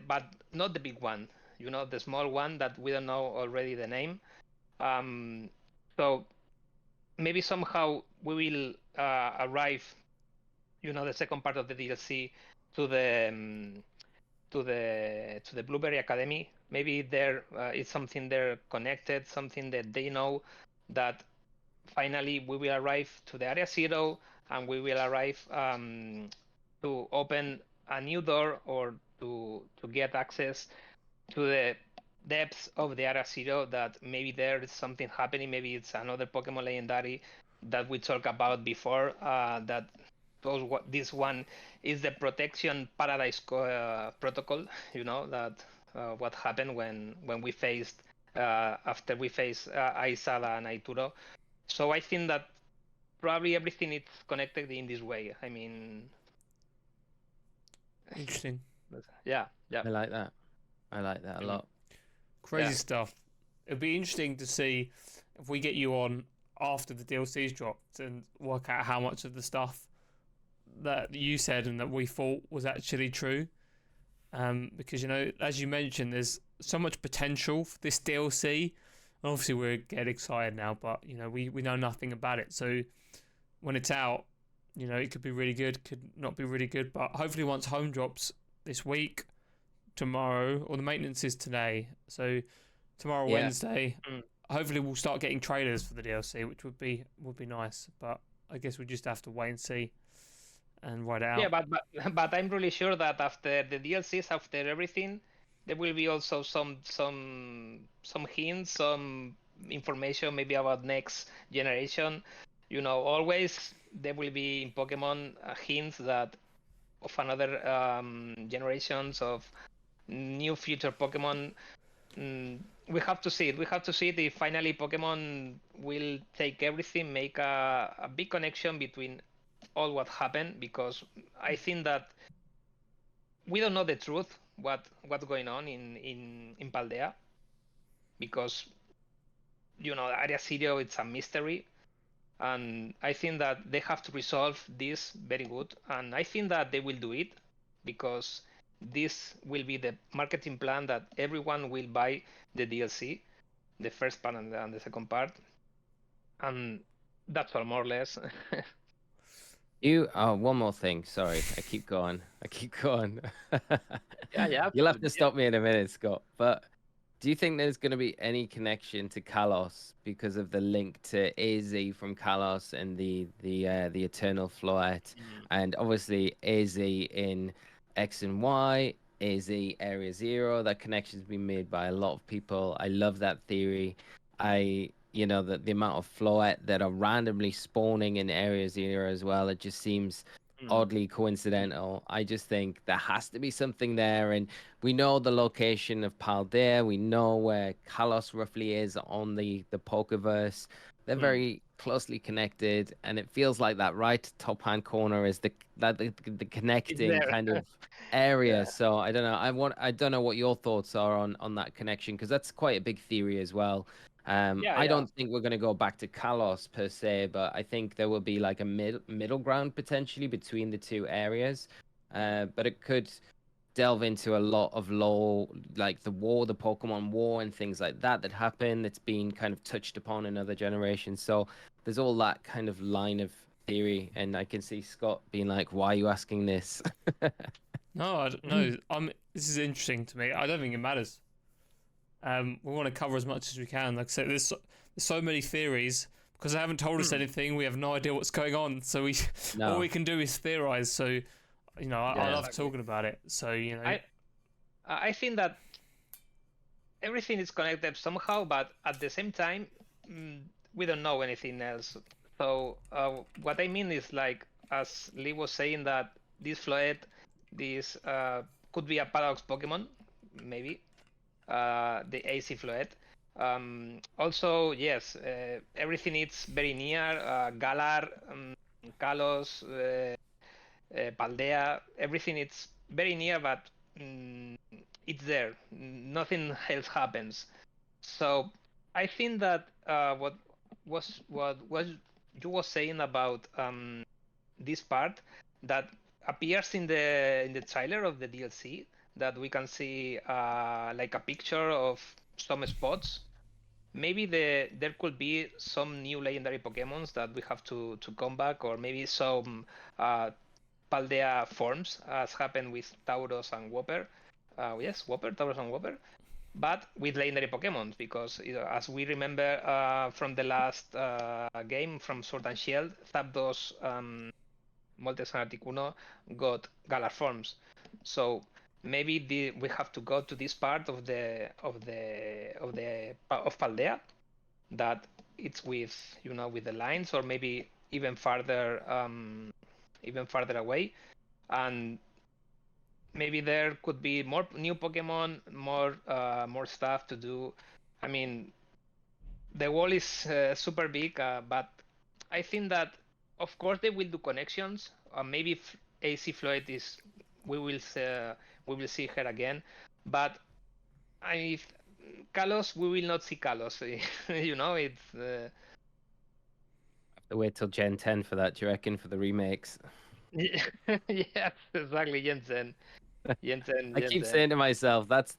but not the big one. You know, the small one that we don't know already the name. So maybe somehow we will arrive. You know, the second part of the DLC to the Blueberry Academy. Maybe there is something there connected, something that they know, that finally we will arrive to the Area Zero, and we will arrive to open a new door, or to get access to the depths of the Area Zero, that maybe there is something happening. Maybe it's another Pokemon Legendary that we talked about before, that this one is the Protection Paradise protocol. You know, that what happened when we faced after we faced Sada and Turo. So I think that probably everything is connected in this way. I mean, Interesting. yeah. I like that. I like that a lot. Crazy stuff. It'd be interesting to see if we get you on after the DLCs dropped and work out how much of the stuff that you said and that we thought was actually true. Because, you know, as you mentioned, there's so much potential for this DLC. Obviously, we're getting excited now, but, you know, we know nothing about it. So when it's out, you know, it could be really good, could not be really good. But hopefully once home drops this week, tomorrow, or the maintenance is today. So tomorrow, Wednesday, hopefully we'll start getting trailers for the DLC, which would be nice. But I guess we just have to wait and see and write it out. Yeah, but I'm really sure that after the DLCs, after everything, there will be also some hints, some information maybe about next generation. You know, always there will be in Pokemon hints that of another generations of new future Pokemon. We have to see it. We have to see it if finally Pokemon will take everything, make a big connection between all what happened, because I think that we don't know the truth, what's going on in Paldea, because, you know, Area Zero, it's a mystery, and I think that they have to resolve this very good, and I think that they will do it, because this will be the marketing plan that everyone will buy the DLC, the first part and the second part, and that's all more or less. One more thing. Sorry, I keep going. Yeah. You'll have to stop me in a minute, Scott. But do you think there's going to be any connection to Kalos because of the link to AZ from Kalos and the Eternal Floette, and obviously AZ in X and Y, AZ Area Zero? That connection's been made by a lot of people. I love that theory. You know, the amount of Floette that are randomly spawning in Area Zero as well, it just seems oddly coincidental. I just think there has to be something there, and we know the location of Paldea. We know where Kalos roughly is on the Pokeverse. They're very closely connected, and it feels like that right top hand corner is the connecting kind of area. Yeah. So I don't know. I don't know what your thoughts are on that connection, because that's quite a big theory as well. I don't think we're going to go back to Kalos per se, but I think there will be like a middle ground potentially between the two areas. but it could delve into a lot of lore, like the Pokemon War and things like that happen. That's been kind of touched upon in other generations. So there's all that kind of line of theory, and I can see Scott being like, "Why are you asking this?" No, no. This is interesting to me. I don't think it matters. We want to cover as much as we can. Like I said, there's so many theories because they haven't told us anything. We have no idea what's going on. So all we can do is theorize. So, I love talking about it. So I think that everything is connected somehow, but at the same time, we don't know anything else. So what I mean is, like, as Lee was saying, that this Floette, this could be a Paradox Pokemon, maybe. The AC Floette. Also, yes, everything is very near. Galar, Kalos, Paldea, everything is very near, but it's there. Nothing else happens. So I think that what you was saying about this part that appears in the trailer of the DLC, that we can see like a picture of some spots. Maybe there could be some new legendary Pokemons that we have to come back, or maybe some Paldea forms, as happened with Tauros and Whopper. Yes, Tauros and Whopper, but with legendary Pokemons, because as we remember from the last game from Sword and Shield, Zapdos, Moltres and Articuno got Galar forms. So maybe we have to go to this part of Paldea, that it's with with the lines, or maybe even farther away, and maybe there could be more new Pokemon, more stuff to do. I mean, the wall is super big, but I think that of course they will do connections. Maybe AC Floyd is we will see her again, but Kalos, we will not see Kalos. It's. Have to wait till Gen 10 for that. Do you reckon, for the remakes? Yes, exactly, Jensen. I keep saying to myself, that's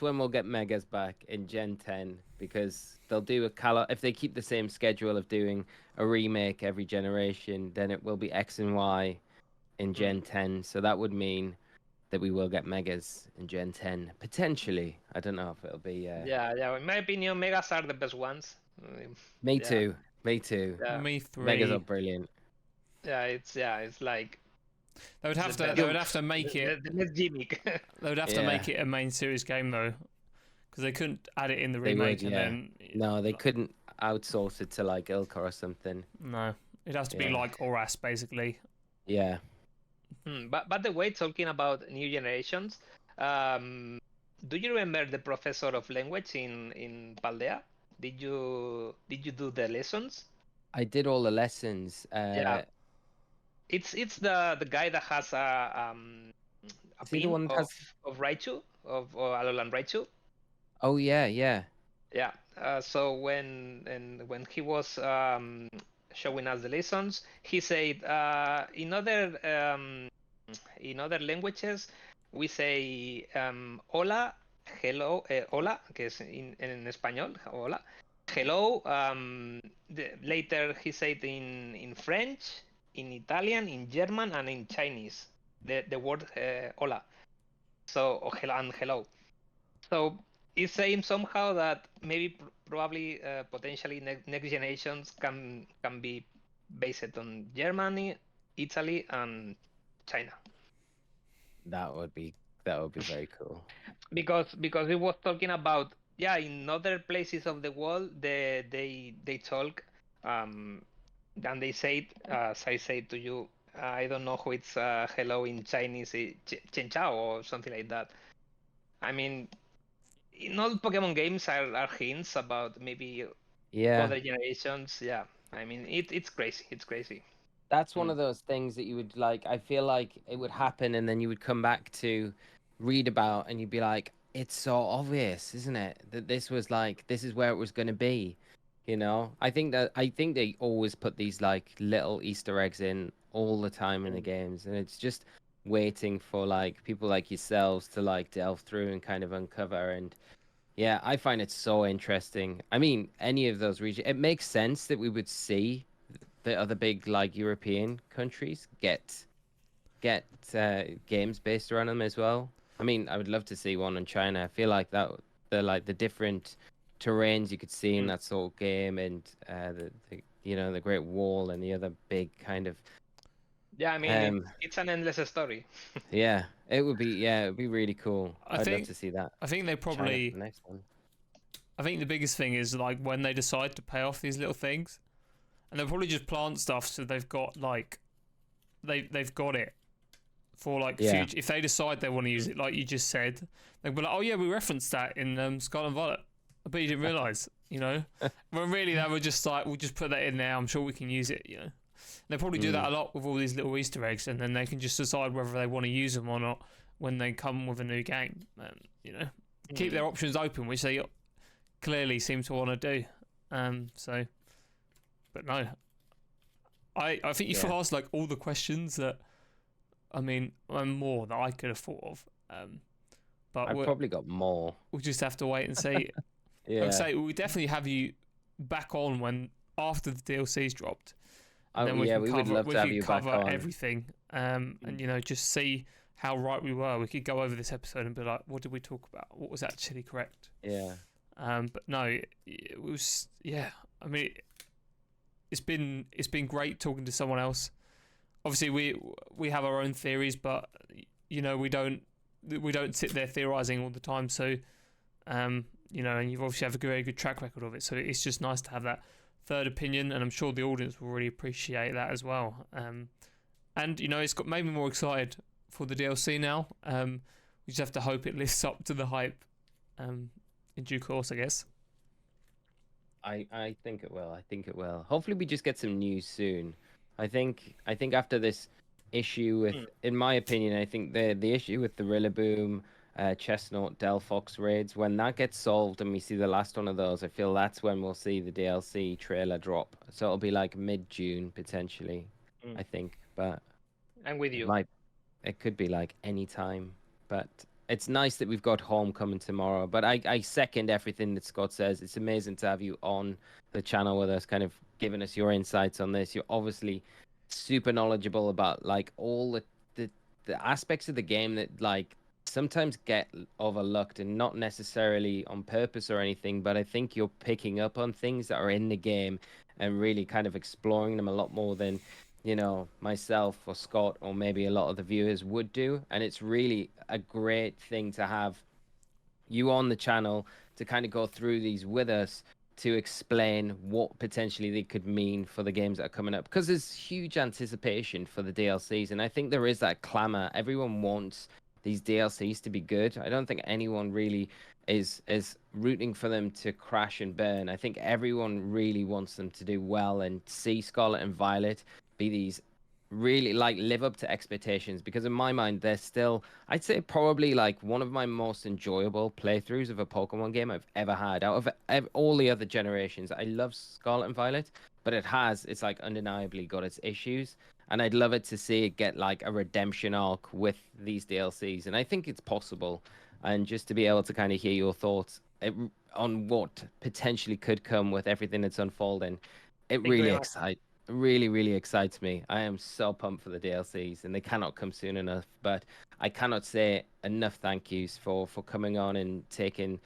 when we'll get Megas back in Gen 10, because they'll do a Kalos. If they keep the same schedule of doing a remake every generation, then it will be X and Y in Gen 10. So that would mean that we will get Megas in Gen 10 potentially. I don't know if it'll be. Yeah. In my opinion, Megas are the best ones. Me too. Yeah. Me three. Megas are brilliant. It's like. They would have to make it the next gimmick. They would have to make it a main series game though, because they couldn't add it in the remake then. No, they couldn't outsource it to like Ilka or something. No, it has to be like Oras basically. Yeah. But the way, talking about new generations, do you remember the professor of language in Paldea? Did you do the lessons? I did all the lessons. Yeah. It's the guy that has a pin of Raichu, of Alolan Raichu. Oh yeah. Yeah. So when he was showing us the lessons, he said in other languages we say hola, hello, hola, que es en español, hola, hello. Later he said in French, in Italian, in German, and in Chinese the word hola. So hello. So it's saying somehow that maybe probably potentially next generations can be based on Germany, Italy, and China. That would be very cool. Because we was talking about in other places of the world they talk and they say as I say to you, I don't know who it's hello in Chinese, Chen Chao or something like that. I mean, in all Pokemon games are hints about maybe other generations. Yeah, I mean it's crazy. It's crazy. That's one of those things that you would like. I feel like it would happen, and then you would come back to read about, and you'd be like, "It's so obvious, isn't it? That this is where it was going to be." I think they always put these like little Easter eggs in all the time in the games, and it's just waiting for like people like yourselves to like delve through and kind of uncover. And yeah, I find it so interesting. I mean, any of those regions, it makes sense that we would see the other big like European countries get games based around them as well. I mean, I would love to see one in China. I feel like that the different terrains you could see in that sort of game, and the you know, the Great Wall and the other big kind of Yeah, I mean, it's an endless story. yeah, it would be really cool. I'd love to see that. I think they probably the next one. I think the biggest thing is like when they decide to pay off these little things, and they'll probably just plant stuff so they've got like they've got it for like future. If they decide they want to use it, like you just said, they'll be like, oh yeah, we referenced that in Scarlet and Violet. I bet you didn't realise, you know. When really they were just like, we'll just put that in there. I'm sure we can use it, you know. They probably do that a lot with all these little Easter eggs, and then they can just decide whether they want to use them or not when they come with a new game. You know, keep their options open, which they clearly seem to want to do. So, but no, I think you've asked like all the questions that, I mean, and more that I could have thought of. But I've probably got more. We'll just have to wait and see. I'd say we definitely have you back on when after the DLC's dropped. Oh, then we would love to have you back on. Everything, and you know, just see how right we were. We could go over this episode and be like, what did we talk about? What was actually correct? Yeah. But no, it was. Yeah, I mean, it's been great talking to someone else. Obviously, we have our own theories, but you know, we don't sit there theorizing all the time. So, you know, and you've obviously have a very good track record of it. So it's just nice to have that third opinion, and I'm sure the audience will really appreciate that as well. And you know, it's made me more excited for the DLC now. We just have to hope it lives up to the hype in due course, I guess. I think it will. I think it will. Hopefully, we just get some news soon. I think after this issue with, in my opinion, I think the issue with the Rillaboom, Chestnut, Delphox raids, when that gets solved and we see the last one of those, I feel that's when we'll see the DLC trailer drop. So it'll be like mid-June potentially, I think. But I'm with you. It could be like any time. But it's nice that we've got Homecoming tomorrow. But I second everything that Scott says. It's amazing to have you on the channel with us, kind of giving us your insights on this. You're obviously super knowledgeable about like all the aspects of the game that like sometimes get overlooked, and not necessarily on purpose or anything, but I think you're picking up on things that are in the game and really kind of exploring them a lot more than, you know, myself or Scott or maybe a lot of the viewers would do. And it's really a great thing to have you on the channel to kind of go through these with us, to explain what potentially they could mean for the games that are coming up, because there's huge anticipation for the DLCs, and I think there is that clamor. Everyone wants these DLCs to be good. I don't think anyone really is rooting for them to crash and burn. I think everyone really wants them to do well and see Scarlet and Violet be these really like live up to expectations, because in my mind they're still, I'd say, probably like one of my most enjoyable playthroughs of a Pokemon game I've ever had out of all the other generations. I love Scarlet and Violet, but it's like undeniably got its issues, and I'd love it to see it get like a redemption arc with these DLCs, and I think it's possible. And just to be able to kind of hear your thoughts on what potentially could come with everything that's unfolding, it really excites me. I am so pumped for the DLCs, and they cannot come soon enough. But I cannot say enough thank yous for coming on and taking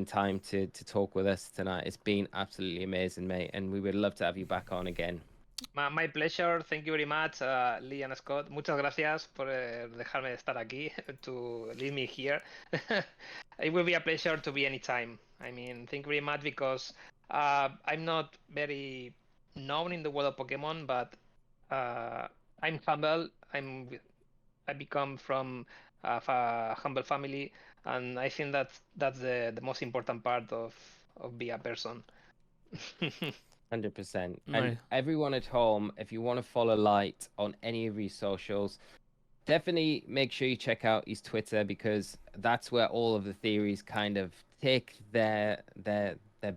time to talk with us tonight. It's been absolutely amazing, mate, and we would love to have you back on again. My pleasure. Thank you very much, Lee and Scott. Muchas gracias por dejarme estar aquí, to leave me here. It will be a pleasure to be anytime. I mean, thank you very much, because I'm not very known in the world of Pokemon, but I'm humble. I become from a humble family, and I think that's the most important part of being a person. 100%. And everyone at home, if you want to follow Light on any of his socials, definitely make sure you check out his Twitter, because that's where all of the theories kind of take their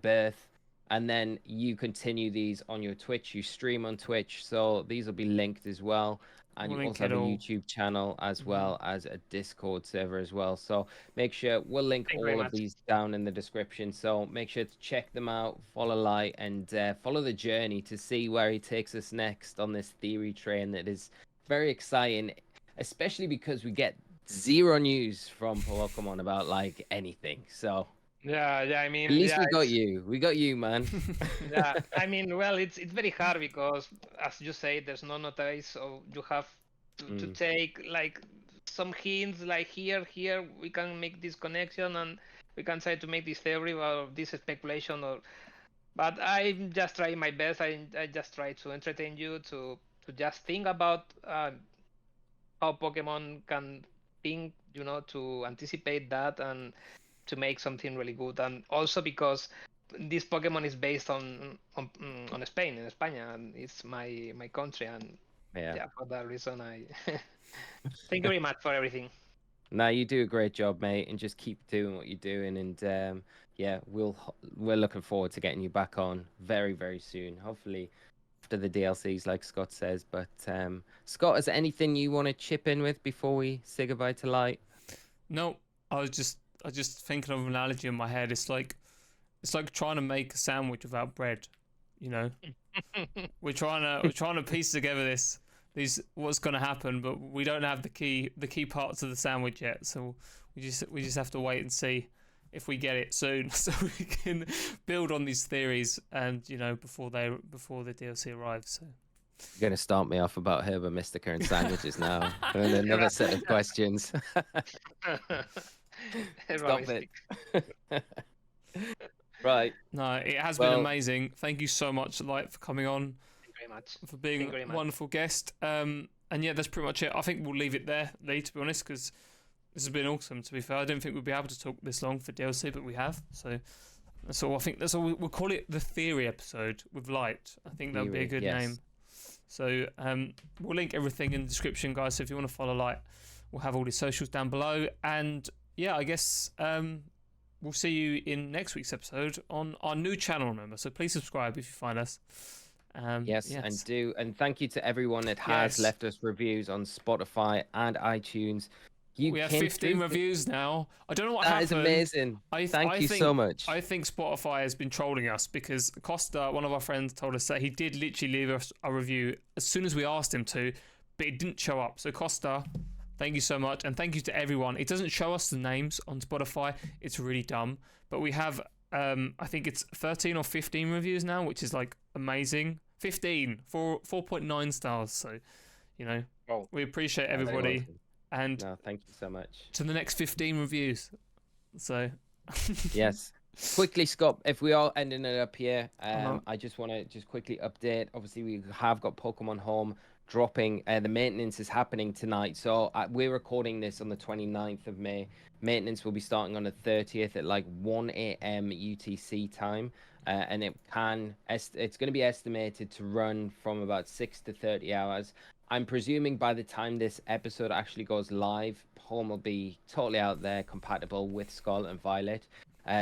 birth. and then you continue these on your Twitch. You stream on Twitch, so these will be linked as well. And you also have a YouTube channel as well as a Discord server as well. So make sure we'll link all of these down in the description. So make sure to check them out, follow Light, and follow the journey to see where he takes us next on this theory train that is very exciting, especially because we get zero news from Pokemon about like anything. So yeah, I mean, at least we got you, man. Yeah, I mean, well, it's very hard because, as you say, there's no notice, so you have to take like some hints, like here we can make this connection and we can try to make this theory or this speculation, but I'm just trying my best. I just try to entertain you to just think about how Pokemon can think, to anticipate that and to make something really good. And also because this Pokemon is based on Spain, in España, and it's my country, and yeah, for that reason, I thank you very much for everything. No, you do a great job, mate, and just keep doing what you're doing. And yeah, we're looking forward to getting you back on very, very soon. Hopefully after the DLCs, like Scott says. But Scott, is there anything you want to chip in with before we say goodbye to Light? No, I was just thinking of an analogy in my head. It's like trying to make a sandwich without bread. We're trying to piece together these what's going to happen, but we don't have the key parts of the sandwich yet. So we just have to wait and see if we get it soon, so we can build on these theories and before the DLC arrives. So you're gonna start me off about Herba Mystica and sandwiches now, and another set of questions. Stop it. Right. No, it has been amazing. Thank you so much, Light, for coming on. Thank you very much. For being a wonderful guest. And yeah, that's pretty much it. I think we'll leave it there, Lee, to be honest, because this has been awesome, to be fair. I didn't think we'd be able to talk this long for DLC, but we have. So that's all. I think that's all. We'll call it the theory episode with Light. I think that would be a good name. So we'll link everything in the description, guys. So if you want to follow Light, we'll have all his socials down below. And yeah, I guess we'll see you in next week's episode on our new channel, remember. So please subscribe if you find us. Yes, and thank you to everyone that has left us reviews on Spotify and iTunes. We have 15 reviews now. I don't know what happened. That is amazing. Thank you so much. I think Spotify has been trolling us because Costa, one of our friends, told us that he did literally leave us a review as soon as we asked him to, but it didn't show up. So Costa, thank you so much, and thank you to everyone. It doesn't show us the names on Spotify. It's really dumb, but we have I think it's 13 or 15 reviews now, which is like amazing. 15 for 4.9 stars. So we appreciate everybody. And thank you so much. To the next 15 reviews. So yes. Quickly, Scott, if we are ending it up here, I just want to quickly update. Obviously, we have got Pokemon Home dropping. The maintenance is happening tonight. So we're recording this on the 29th of May. Maintenance will be starting on the 30th at like 1 a.m. UTC time. And it's going to be estimated to run from about 6 to 30 hours. I'm presuming by the time this episode actually goes live, Home will be totally out there, compatible with Scarlet and Violet.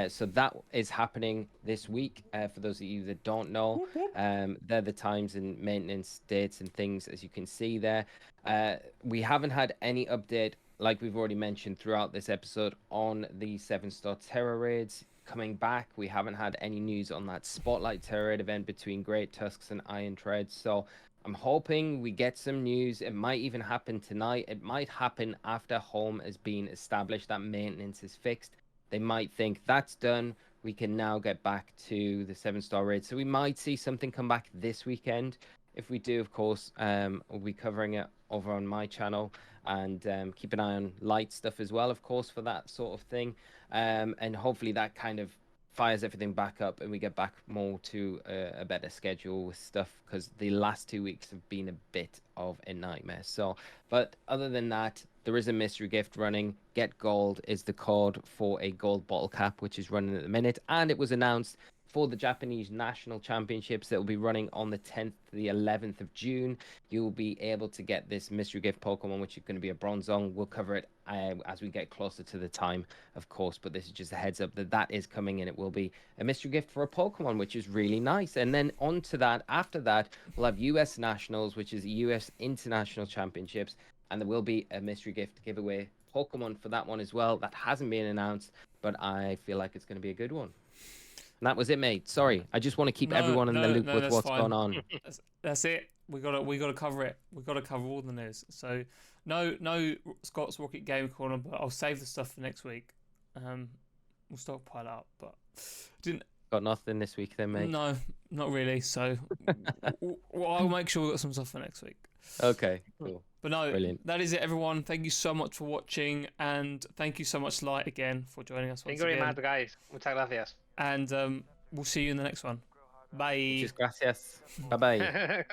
So that is happening this week. For those of you that don't know, they're the times and maintenance dates and things, as you can see there. We haven't had any update, like we've already mentioned throughout this episode, on the 7-star Tera Raids coming back. We haven't had any news on that Spotlight Tera Raid event between Great Tusks and Iron Treads. So I'm hoping we get some news. It might even happen tonight. It might happen after Home has been established, that maintenance is fixed. They might think that's done. We can now get back to the 7-star raid. So we might see something come back this weekend. If we do, of course, we'll be covering it over on my channel. And keep an eye on Light stuff as well, of course, for that sort of thing. And hopefully that kind of fires everything back up and we get back more to a better schedule with stuff, because the last 2 weeks have been a bit of a nightmare. So, but other than that, there is a mystery gift running. Get Gold is the code for a gold bottle cap, which is running at the minute, and it was announced for the Japanese National Championships that will be running on the 10th to the 11th of June. You'll be able to get this mystery gift Pokemon, which is going to be a Bronzong. We'll cover it as we get closer to the time, of course, but this is just a heads up that is coming, and it will be a mystery gift for a Pokemon, which is really nice. And then on to that, after that, we'll have US Nationals, which is US International Championships, and there will be a mystery gift giveaway Pokemon for that one as well. That hasn't been announced, but I feel like it's going to be a good one. And that was it, mate. Sorry, I just want to keep everyone in the loop with what's going on. That's it. We got to cover it. We got to cover all the news. So no Scott's Rocket Game Corner, but I'll save the stuff for next week. We'll stockpile up, but got nothing this week then, mate. No, not really. So I'll make sure we got some stuff for next week. Okay, cool. But no, brilliant. That is it, everyone. Thank you so much for watching, and thank you so much, Light, again, for joining us. Thank you very much, guys. Muchas gracias. And we'll see you in the next one. Bye. Muchas gracias. Bye bye.